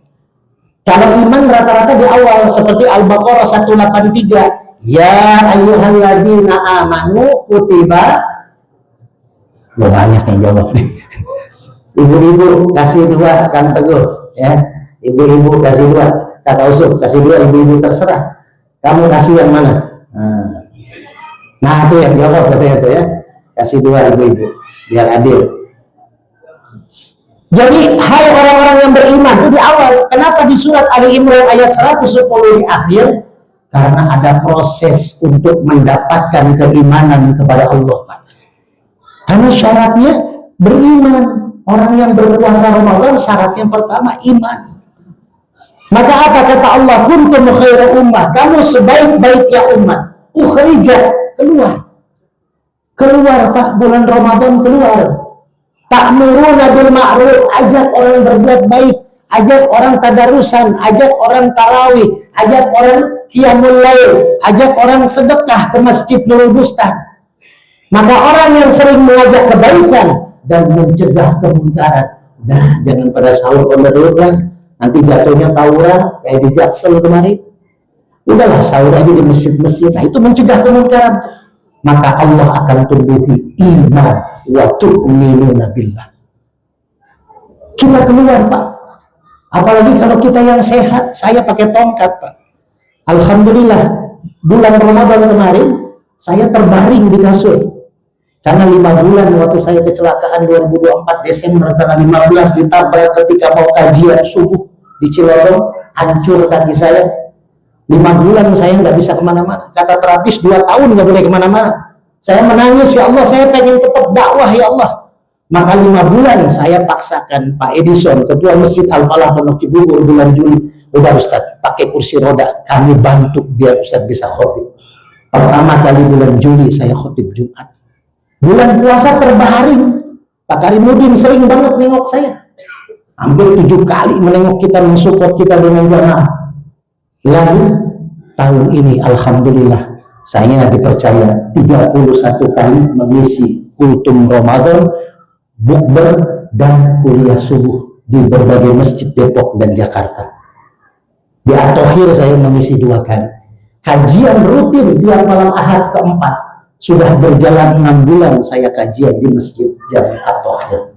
Kalau iman rata-rata di awal, seperti Al-Baqarah 183, ya ayyuhalladzina amanu kutiba. Banyak yang jawab nih. Ibu-ibu kasih 2, Kang Teguh, ya. Ibu-ibu kasih 2, Kak Usuk kasih 2, ibu-ibu terserah. Kamu kasih yang mana? Nah, itu yang jawab katanya itu ya. Kasih 2 ibu-ibu, biar adil. Jadi, hai orang-orang yang beriman itu di awal. Kenapa di surat Ali Imran ayat 110 di akhir? Karena ada proses untuk mendapatkan keimanan kepada Allah, Pak. Karena syaratnya beriman. Orang yang berpuasa Ramadan syaratnya pertama iman. Maka apa kata Allah? Kuntum khairu ummah. Kamu sebaik-baiknya umat. Ukhrija, keluar. Keluar, Pak, bulan Ramadan keluar. Ta'muruna bil ma'ruf, ajak orang berbuat baik, ajak orang tadarusan, ajak orang tarawih, ajak orang qiyamul lail, ajak orang sedekah ke Masjid Nurul Bustan. Maka orang yang sering mengajak kebaikan dan mencegah kemungkaran, dah jangan pada sahur on-the-road lah, nanti jatuhnya tawuran kayak di Jaksel kemarin. Udahlah sahur aja di masjid-masjid. Nah, itu mencegah kemungkaran. Maka Allah akan tumbuhi iman wa tu'minuna billah. Kita keluar, Pak. Apalagi kalau kita yang sehat. Saya pakai tongkat, Pak. Alhamdulillah bulan Ramadan kemarin saya terbaring di kasur. Karena 5 bulan waktu saya kecelakaan 2024 Desember tanggal 15 ditabrak ketika mau kajian subuh di Cilodong, hancur kaki saya. 5 bulan saya nggak bisa kemana-mana. Kata terapis 2 tahun nggak boleh kemana-mana. Saya menangis, ya Allah, saya pengen tetap dakwah, ya Allah. Maka 5 bulan saya paksakan Pak Edison, Ketua Masjid Al-Falah Pondok Cibubur bulan Juli. Udah Ustaz, pakai kursi roda, kami bantu biar Ustaz bisa khotib. Pertama kali bulan Juli saya khotib Jumat. Bulan puasa terbaring. Pak Karimudin sering banget nengok saya. Hampir 7 kali menengok kita, mensupport kita dengan jamaah. Lalu tahun ini alhamdulillah saya dipercaya 31 kali mengisi kultum Ramadan, bukber dan kuliah subuh di berbagai masjid Depok dan Jakarta. Di At-Thohir saya mengisi 2 kali. Kajian rutin tiap malam Ahad keempat. Sudah berjalan 6 bulan saya kajian di masjid Jami At-Thohir.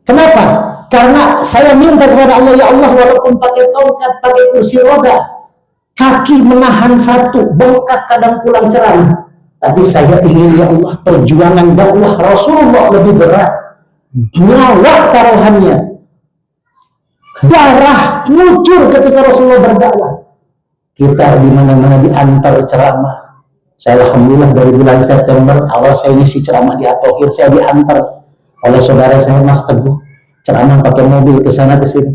Kenapa? Karena saya minta kepada Allah, ya Allah, walaupun pakai tongkat, pakai kursi roda, kaki menahan satu, bengkak kadang pulang ceramah, tapi saya ingin, ya Allah, perjuangan dakwah Rasulullah lebih berat. Nyawa taruhannya, darah ngucur ketika Rasulullah berdakwah. Kita di mana-mana diantar ceramah. Saya alhamdulillah dari bulan September awal saya ngisi ceramah di At-Thohir, saya diantar oleh saudara saya Mas Teguh, ceramah pakai mobil ke sana ke sini.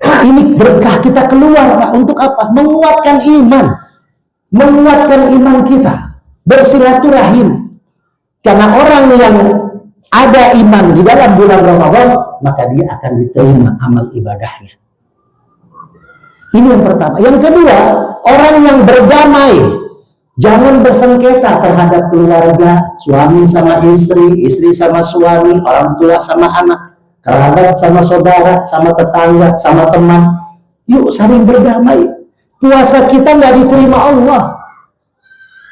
Ini berkah kita keluar, Pak. Untuk apa? Menguatkan iman, menguatkan iman kita, bersilaturahim. Karena orang yang ada iman di dalam bulan Ramadan, maka dia akan diterima amal ibadahnya. Ini yang pertama. Yang kedua, orang yang berdamai. Jangan bersengketa terhadap keluarga, suami sama istri, istri sama suami, orang tua sama anak, kerabat sama saudara, sama tetangga, sama teman. Yuk saling berdamai. Puasa kita nggak diterima Allah.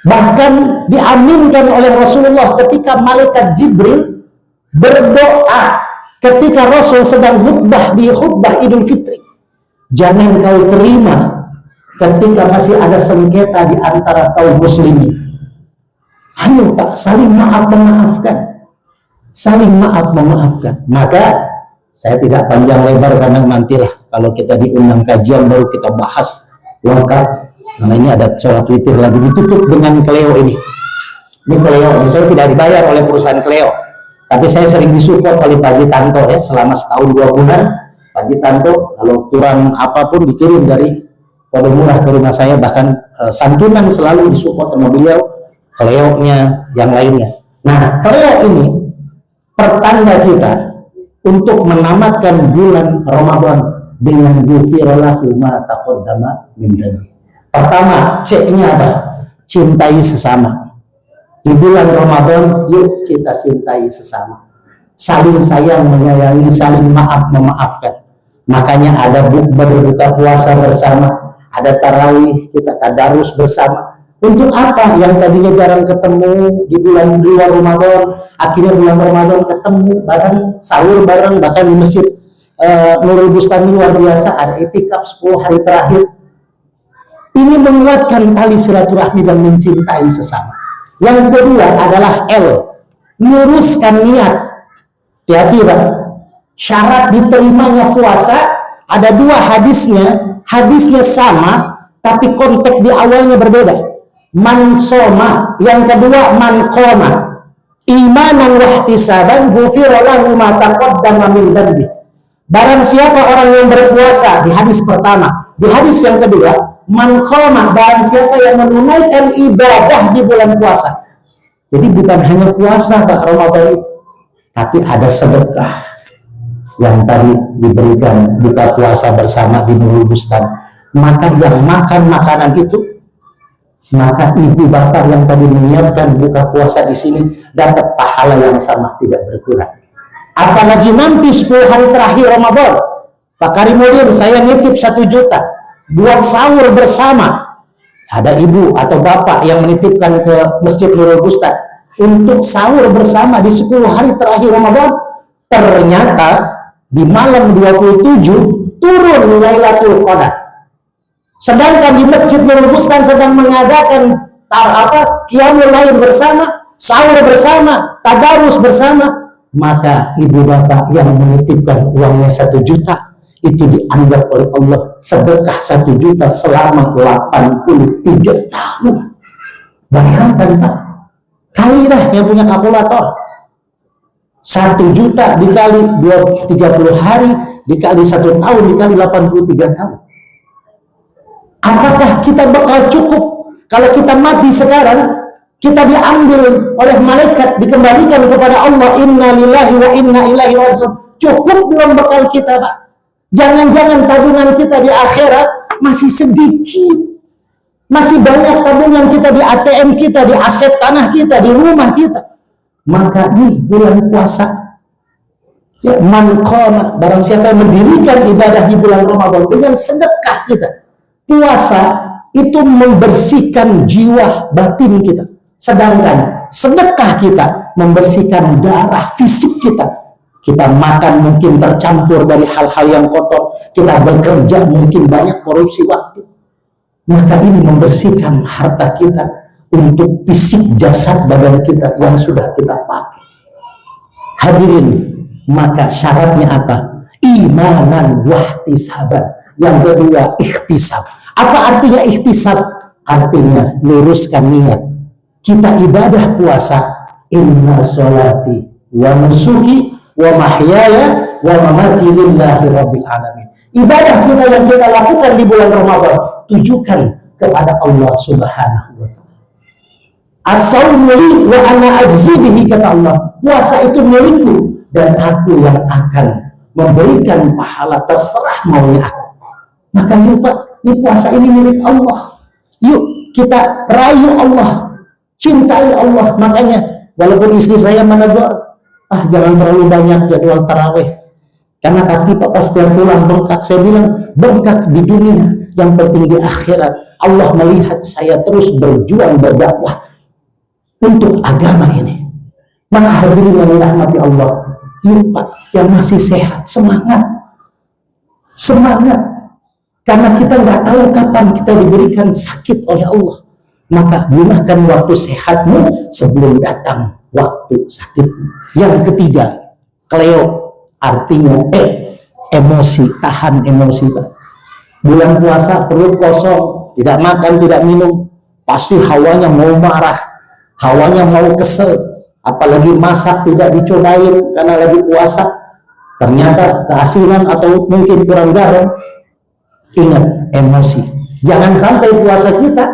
Bahkan diaminkan oleh Rasulullah ketika malaikat Jibril berdoa ketika Rasul sedang khutbah di khutbah Idul Fitri. Jangan kau terima ketika masih ada sengketa di antara kaum muslimin. Ayo Pak, saling maaf memaafkan. Saling maaf memaafkan. Maka saya tidak panjang lebar karena nantilah kalau kita diundang kajian baru kita bahas lengkap. Nah ini ada sholat witir lagi, ditutup dengan Cleo ini. Ini Cleo, saya tidak dibayar oleh perusahaan Cleo, tapi saya sering disupport oleh Pak Tanto ya selama setahun 2 bulan. Pak Tanto kalau kurang apapun dikirim dari Podomurah ke rumah saya, bahkan santunan selalu disupport sama beliau, Cleo-nya, yang lainnya. Nah, Cleo ini pertanda kita untuk menamatkan bulan Ramadan dengan ghufiralahu ma taqaddama min dhanbi. Pertama, C-nya apa? Cintai sesama. Di bulan Ramadan, yuk kita cintai sesama. Saling sayang, menyayangi, saling maaf, memaafkan. Makanya ada berbuka puasa bersama, ada tarawih, kita tadarus bersama. Untuk apa? Yang tadinya jarang ketemu di bulan luar Ramadan, akhirnya bulan Ramadan ketemu bareng, sahur bareng, bahkan di masjid Nurul Bustani luar biasa, ada itikaf 10 hari terakhir. Ini menguatkan tali silaturahmi dan mencintai sesama. Yang kedua adalah L, luruskan niat. Hati-hati Pak, syarat diterimanya puasa ada 2 hadisnya, hadisnya sama tapi konteks di awalnya berbeda. Man soma, yang kedua man qoma, imanan wahtisaban ghufira lahu ma taqaddama min dhanbi. Barang siapa orang yang berpuasa, di hadis pertama. Di hadis yang kedua, man qoma, barang siapa yang menunaikan ibadah di bulan puasa. Jadi bukan hanya puasa Pak Ramadan itu, tapi ada sedekah yang tadi diberikan buka puasa bersama di Nurul Bustan. Maka yang makan makanan itu, maka ibu bapak yang tadi menyiapkan buka puasa di sini dapat pahala yang sama, tidak berkurang. Apalagi nanti 10 hari terakhir Ramadan, Pak Karimudin, saya nitip 1 juta buat sahur bersama. Ada ibu atau bapak yang menitipkan ke Masjid Nurul Bustan untuk sahur bersama di 10 hari terakhir Ramadan. Ternyata di malam 27 turun Lailatul Qadar. Sedangkan di Masjid Nurul Bustan sedang mengadakan qiyamul lail bersama, sahur bersama, tadarus bersama. Maka ibu bapak yang menitipkan uangnya 1 juta itu dianggap oleh Allah sedekah 1 juta selama 83 tahun. Bayangkan Pak, kali dah yang punya kalkulator. 1 juta dikali 30 hari dikali 1 tahun dikali 83 tahun. Apakah kita bakal cukup kalau kita mati sekarang, kita diambil oleh malaikat, dikembalikan kepada Allah, inna lillahi wa inna ilaihi raji'un. Cukup belum bekal kita Pak? Jangan-jangan tabungan kita di akhirat masih sedikit. Masih banyak tabungan kita di ATM kita, di aset tanah kita, di rumah kita. Maka nih bulan puasa, ya, man qama, barang siapa yang mendirikan ibadah di bulan Ramadan dengan sedekah kita. Puasa itu membersihkan jiwa batin kita. Sedangkan sedekah kita membersihkan darah fisik kita. Kita makan mungkin tercampur dari hal-hal yang kotor. Kita bekerja mungkin banyak korupsi waktu. Maka ini membersihkan harta kita untuk fisik jasad badan kita yang sudah kita pakai. Hadirin, maka syaratnya apa? Imanan wahtisaban. Yang kedua, ikhtisab. Apa artinya ikhtisab? Artinya luruskan niat. Kita ibadah puasa, inna sholati wa nusuki wa mahyaya wa mamati lillahi rabbil alamin. Ibadah kita yang kita lakukan di bulan Ramadan tujukan kepada Allah Subhanahu wa taala. As-saumu li wa ana ajzi bihi, kata Allah. Puasa itu milikku dan aku yang akan memberikan pahala terserah maunya aku. Maka yuk Pak, ini puasa ini milik Allah. Yuk kita rayu Allah, cintai Allah. Makanya walaupun istri saya menegur, jangan terlalu banyak jadwal tarawih, karena kaki Papa setiap pulang bengkak. Saya bilang, bengkak di dunia, yang penting di akhirat. Allah melihat saya terus berjuang berdakwah untuk agama ini. Maka hadirin yang dirahmati Allah, yuk Pak yang masih sehat, semangat, semangat. Karena kita nggak tahu kapan kita diberikan sakit oleh Allah. Maka gunakan waktu sehatmu sebelum datang waktu sakit. Yang ketiga, Cleo, artinya emosi, tahan emosi Pak. Bulan puasa perut kosong, tidak makan, tidak minum, pasti hawanya mau marah, hawanya mau kesel. Apalagi masak tidak dicobain karena lagi puasa, ternyata keasinan atau mungkin kurang garam. Ingat emosi. Jangan sampai puasa kita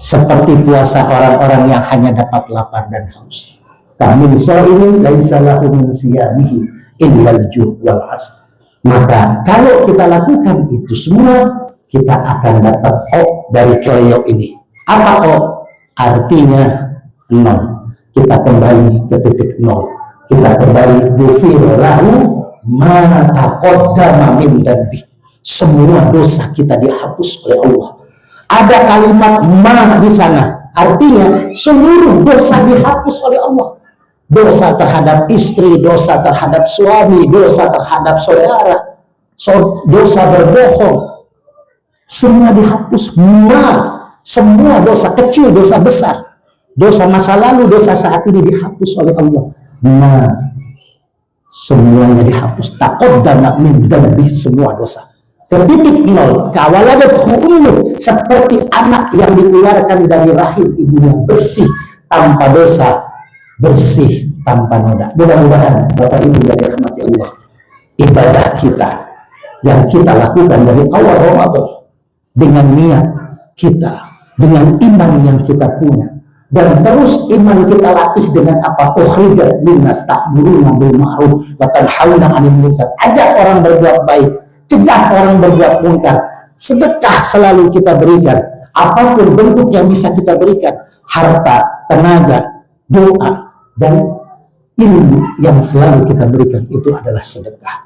seperti puasa orang-orang yang hanya dapat lapar dan haus. Kami ini laisa lahu min siyamihi illal ju' wal 'as. Maka kalau kita lakukan itu semua, kita akan dapat O dari keleo ini. Apa O? Artinya nol. Kita kembali ke titik nol. Kita kembali ghufira lahu ma taqaddama min dzambi. Semua dosa kita dihapus oleh Allah. Ada kalimat ma di sana, artinya seluruh dosa dihapus oleh Allah. Dosa terhadap istri, dosa terhadap suami, dosa terhadap saudara, dosa berbohong, semua dihapus. Semua dosa kecil, dosa besar, dosa masa lalu, dosa saat ini dihapus oleh Allah. Semuanya dihapus. Taqaddama min dzambi, semua dosa. Ke titik nol, kawaladathu ummuh, seperti anak yang dikeluarkan dari rahim ibunya, bersih tanpa dosa, bersih tanpa noda. Mudah-mudahan Bapak Ibu dari rahmat Allah, ibadah kita yang kita lakukan dari awal Ramadan dengan niat kita, dengan iman yang kita punya, dan terus iman kita latih dengan apa? Ukhrijat linnas ta'muruna bil ma'ruf wa tanhauna 'anil munkar. Ajak orang berbuat baik, cegah orang berbuat munkar. Sedekah selalu kita berikan, apapun bentuk yang bisa kita berikan, harta, tenaga, doa, dan ilmu yang selalu kita berikan itu adalah sedekah.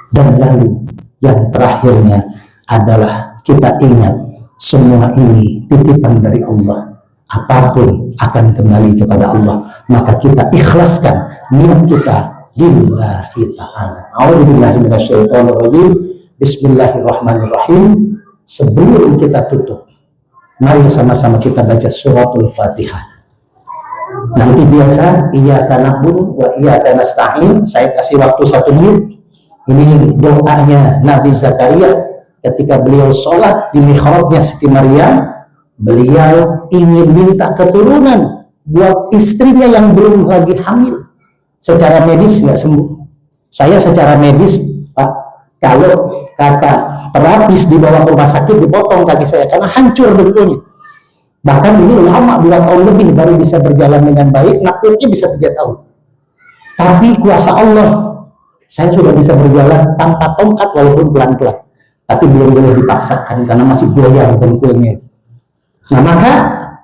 Dan lalu yang terakhirnya adalah kita ingat semua ini titipan dari Allah. Apapun akan kembali kepada Allah, maka kita ikhlaskan niat kita lillahi ta'ala. A'udzubillahi minasyaitonir rajim. Bismillahirrahmanirrahim. Sebelum kita tutup, mari sama-sama kita baca suratul Fatihah. Nanti biasa iyyaka na'budu wa iyyaka nasta'in, saya kasih waktu 1 menit. Ini doanya Nabi Zakaria ketika beliau sholat di mihrabnya Siti Maryam. Beliau ingin minta keturunan buat istrinya yang belum lagi hamil. Secara medis nggak sembuh. Saya secara medis, Pak, kalau kata terapis dibawa ke rumah sakit dipotong kaki saya karena hancur dengkulnya. Bahkan ini lama 2 tahun lebih baru bisa berjalan dengan baik. Naktirnya bisa 3 tahun. Tapi kuasa Allah, saya sudah bisa berjalan tanpa tongkat walaupun pelan-pelan. Tapi belum boleh dipaksakan karena masih goyang dengkulnya. Nah, maka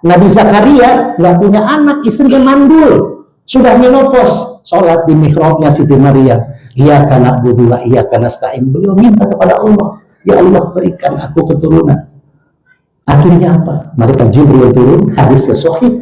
Nabi Zakaria nggak punya anak, istrinya mandul, sudah menopause, sholat di mihrabnya Siti Maryam. Iyyaka na'budu wa iyyaka nasta'in. Beliau minta kepada Allah, ya Allah berikan aku keturunan. Akhirnya apa? Malaikat Jibril turun, hadisnya sahih.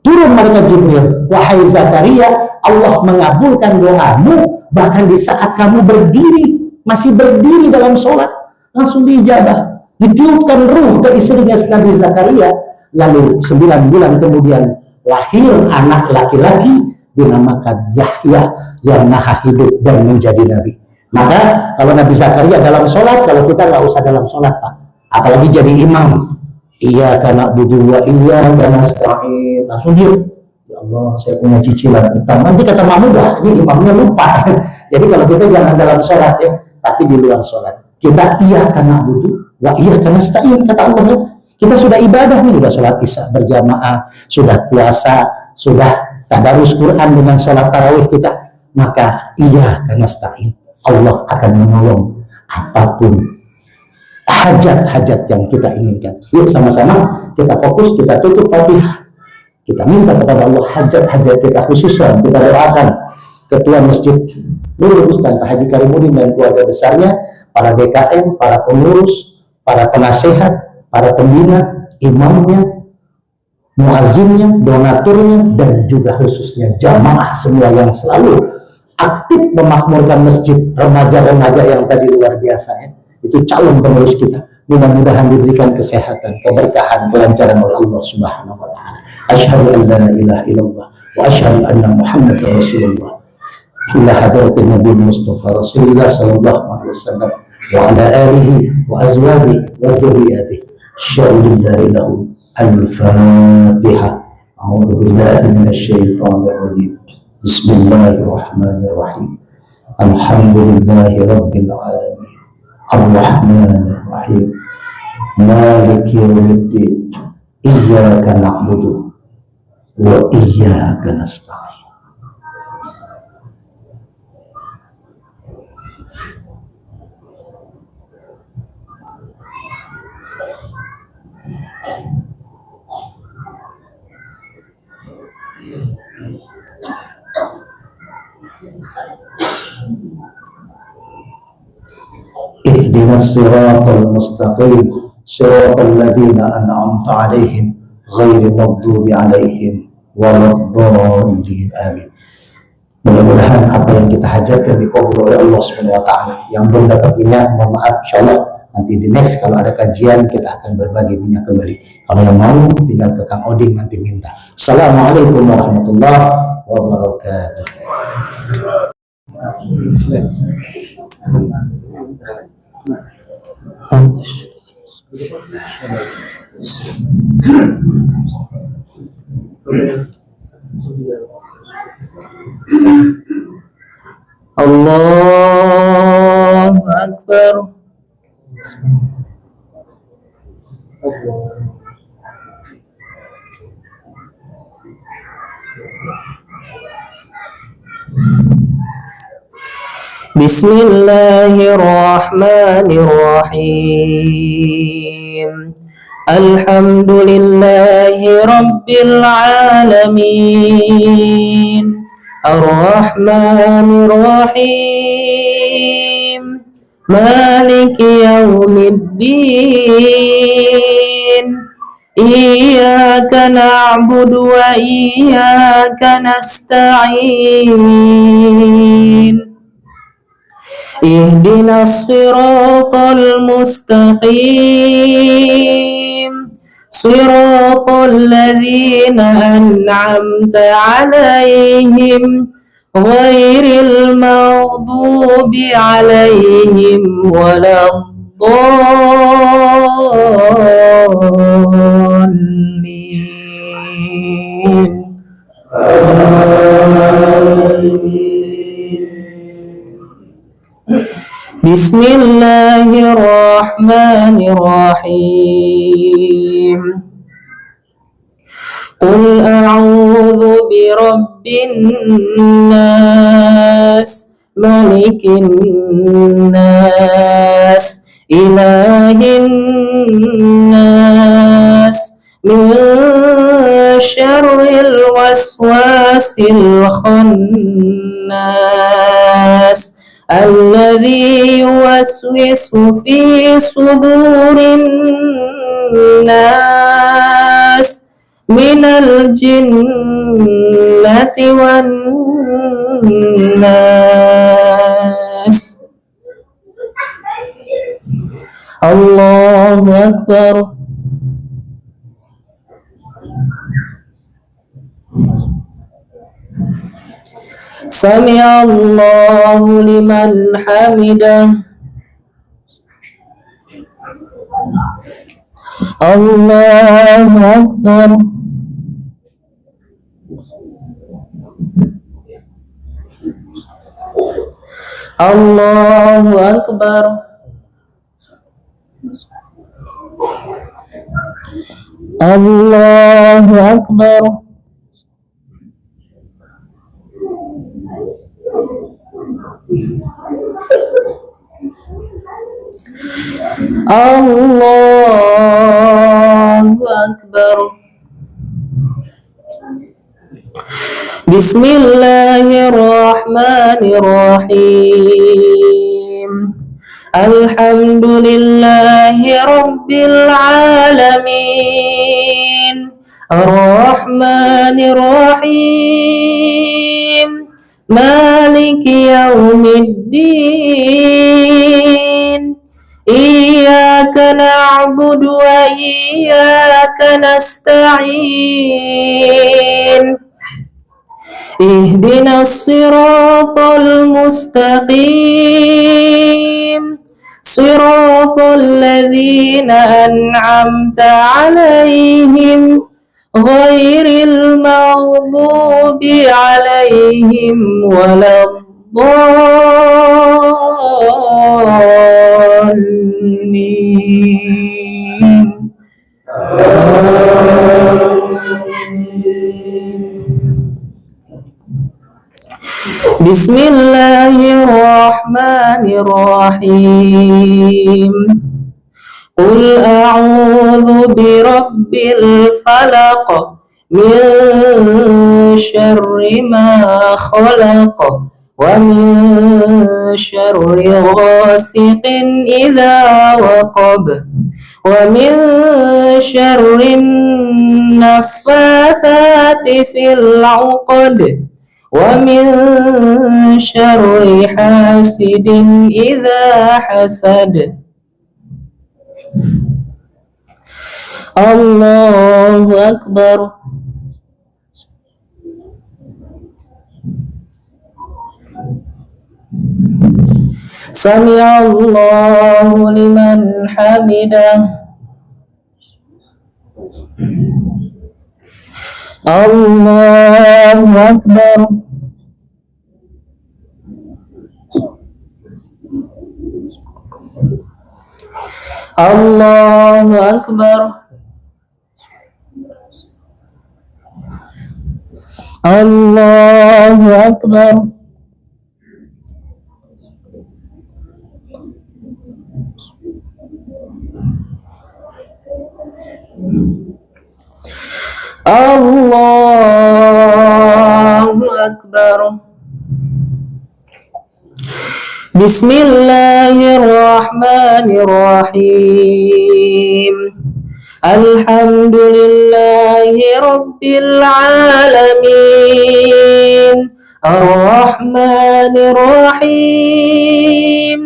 Turun malaikat Jibril, wahai Zakaria, Allah mengabulkan doamu bahkan di saat kamu berdiri, masih berdiri dalam sholat, langsung diijabah. Ditiupkan ruh ke istrinya Nabi Zakaria, lalu 9 bulan kemudian lahir anak laki-laki dinamakan Yahya yang maha hidup dan menjadi nabi. Maka kalau Nabi Zakaria dalam sholat, kalau kita nggak usah dalam sholat, Pak, apalagi jadi imam, iyyaka na'budu wa iyyaka nasta'in, langsung dia, ya Allah saya punya cicilan utang, nanti kata mamudah ini imamnya lupa. Jadi kalau kita jangan dalam sholat ya, tapi di luar sholat kita iyyaka na'budu wa iyyaka nasta'in, kata Allah. Kita sudah ibadah nih, sudah sholat isya berjamaah, sudah puasa, sudah tadarus Quran dengan sholat tarawih kita, maka iyyaka nasta'in, Allah akan menolong apapun hajat-hajat yang kita inginkan. Yuk sama-sama kita fokus, kita tutup Fatihah, kita minta kepada Allah hajat-hajat kita, khususnya kita doakan Ketua Masjid Nurul Bustan Pak Haji Karimudin dan keluarga besarnya, para DKM, para pengurus, para penasehat, para pembina, imamnya, muazzinnya, donaturnya, dan juga khususnya jamaah semua yang selalu aktif memakmurkan masjid, remaja-remaja yang tadi luar biasa ya. Itu calon penerus kita. Mudah-mudahan diberikan kesehatan, keberkahan, kelancaran oleh Allah Subhanahu wa taala. Asyhadu an la ilaha illallah wa asyhadu anna Muhammadar Rasulullah. Ila hadratin Nabi Mustafa Rasulullah sallallahu alaihi wasallam wa ala alihi wa azwajihi wa dzurriyyatihi. Syaulillahi lahu al-Fatihah. A'udzu billahi minasyaitonir rajim. Bismillahirrahmanirrahim. Alhamdulillahi rabbil alamin. Ar-Rahmanir Rahim. Maliki yaumiddin. Iyyaka na'budu wa iyyaka nasta'in. Ihdinas siratal mustaqim, siratal ladzina an'amta 'alaihim ghairil maghdubi 'alaihim waladdallin. Amin. Mudah-mudahan apa yang kita hajatkan dikabul oleh Allah Subhanahu wa taala. Yang belum dapat minyak, mohon maaf, insyaallah nanti di next kalau ada kajian kita akan berbagi minyak kembali. Kalau yang mau tinggal ke Kang Oding nanti minta. Assalamualaikum warahmatullahi wabarakatuh. Allahu Akbar. Bismillahirrahmanirrahim. Alhamdulillahi Rabbil Alamin. Ar-Rahmanir-Rahim. Maliki Yawmiddin. Iyyaka na'budu wa iyyaka nasta'in. Ihdinas siratal mustaqim. Siratal ladzina an'amta 'alaihim ghairil maghdubi 'alaihim waladdallin. Bismillahirrahmanirrahim. Qul a'udzu birabbin nas, malikin nas, ilahin nas, min syarril waswasil khannas, alladzi yuwaswisu fi sudurin nas, minal jinnati wan nas. Allahu Akbar. Sami'allahu liman hamidah. Allahu Akbar. Allahu Akbar. Allahu Akbar. Allahu Akbar. Bismillahirrahmanirrahim. Alhamdulillahi Rabbil Alamin. Ar-Rahmanir-Rahim. Maliki Yawmiddin. Iyyaka na'budu wa iyyaka nasta'in. Ihdinas siratal mustaqim. Siratal ladzina an'amta 'alaihim ghairil maghdubi 'alaihim waladdallin. Bismillahirrahmanirrahim. Qul a'udzu birabbil falaq min syarri ma khalaq ومن شر غاسق إذا وقب ومن شر النفاثات في العقد ومن شر حاسد إذا حسد. الله أكبر. سمع الله لمن حمده. الله أكبر. الله أكبر. الله أكبر. الله أكبر. بسم الله الرحمن الرحيم. الحمد لله رب العالمين الرحمن الرحيم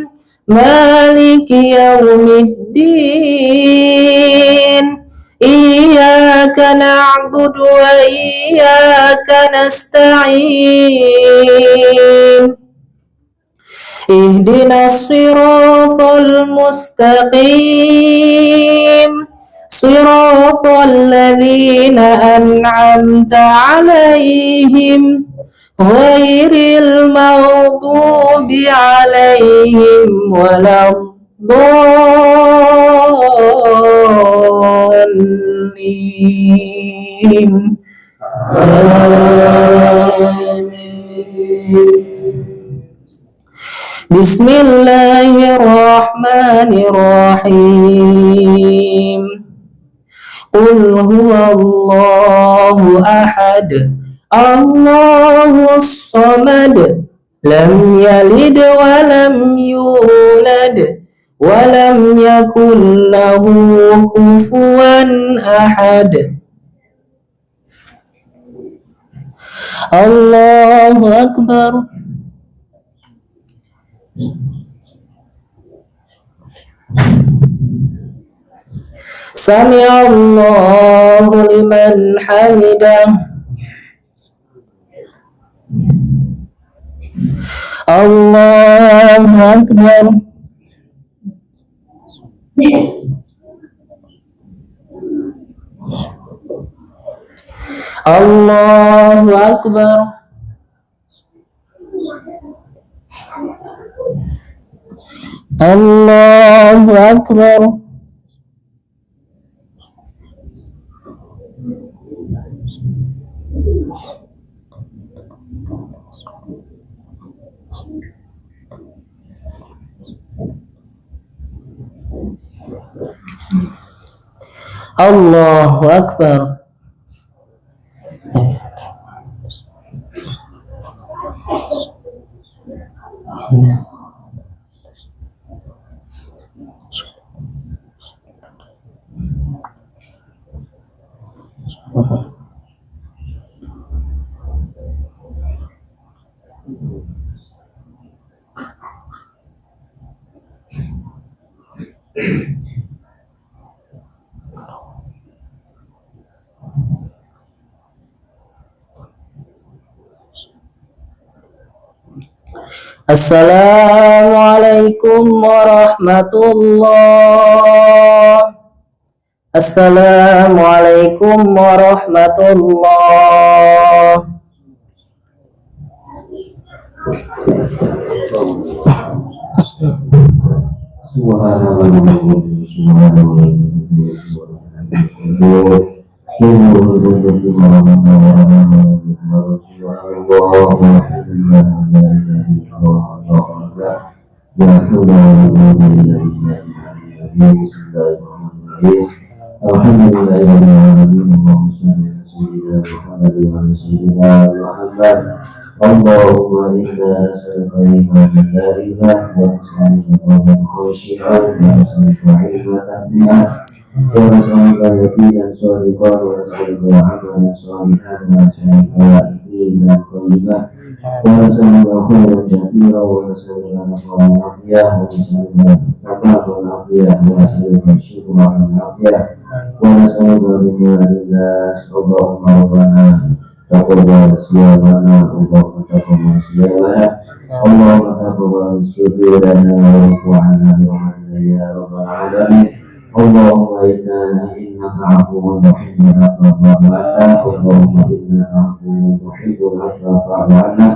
مالك يوم الدين إياك نعبد وإياك نستعين اهدنا الصراط المستقيم صراط الذين أنعمت عليهم غير المغضوب عليهم ولا الضالين. بسم الله الرحمن الرحيم. قل هو الله أحد الله الصمد لم يلد ولم يولد ولم يكن له كفوا أحد. الله أكبر. سمع الله لمن حمده. الله أكبر. الله أكبر. الله أكبر. الله أكبر. Assalamualaikum warahmatullah. Assalamualaikum warahmatullah. Alhamdulillah. إلى محمد اللهم إنا نسألك إيمانا دائما ونسألك قلبا خاشعا ونسألك علما نافعا ونسألك يقينا صادقا ونسألك عملا صالحا ونسألك يقينا طيبا ونسألك خيرا كثيرا ونسألك نصرا عافية ونسألك تماما عافية ونسألك الشكر على العافية ونسألك بما الناس اللهم ربنا تقبل صيامنا اللهم تقبل صيامنا اللهم تقبل سجودنا وركوعنا برحمتك يا رب العالمين اللهم إنك عفو تحب العفو فاعف عنا اللهم إنك عفو تحب العفو فاعف عنا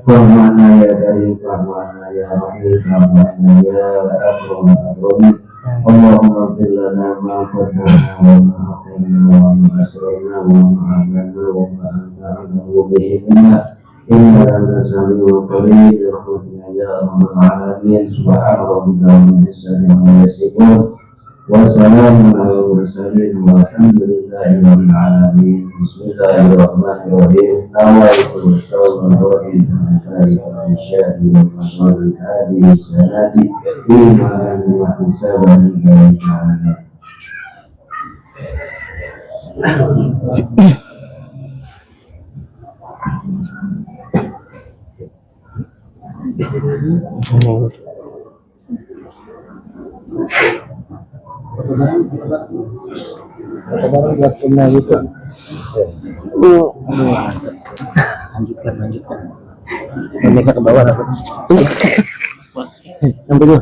فاعف عنا يا كريم فاعف عنا يا رحيم فاعف عنا يا أكرم الأكرمين اللهم اغفر لنا ما قدمنا وما أخرنا وما أسررنا وما أعلنا وما أنت أعلم به منا إنك أنت السميع القريب برحمتك يا أرحم الراحمين سبحان ربك رب العزة عما يصفون وسلام على المرسلين والحمد لله رب العالمين بسم الله الرحمن الرحيم نويت الشوط الرحيم ذلك الشهر رمضان هذه السنة إيمانا واحتسابا لله تعالى. Barang buat kena gitu. Lanjutkan. Ini ke bawah apa? Sampai tuh.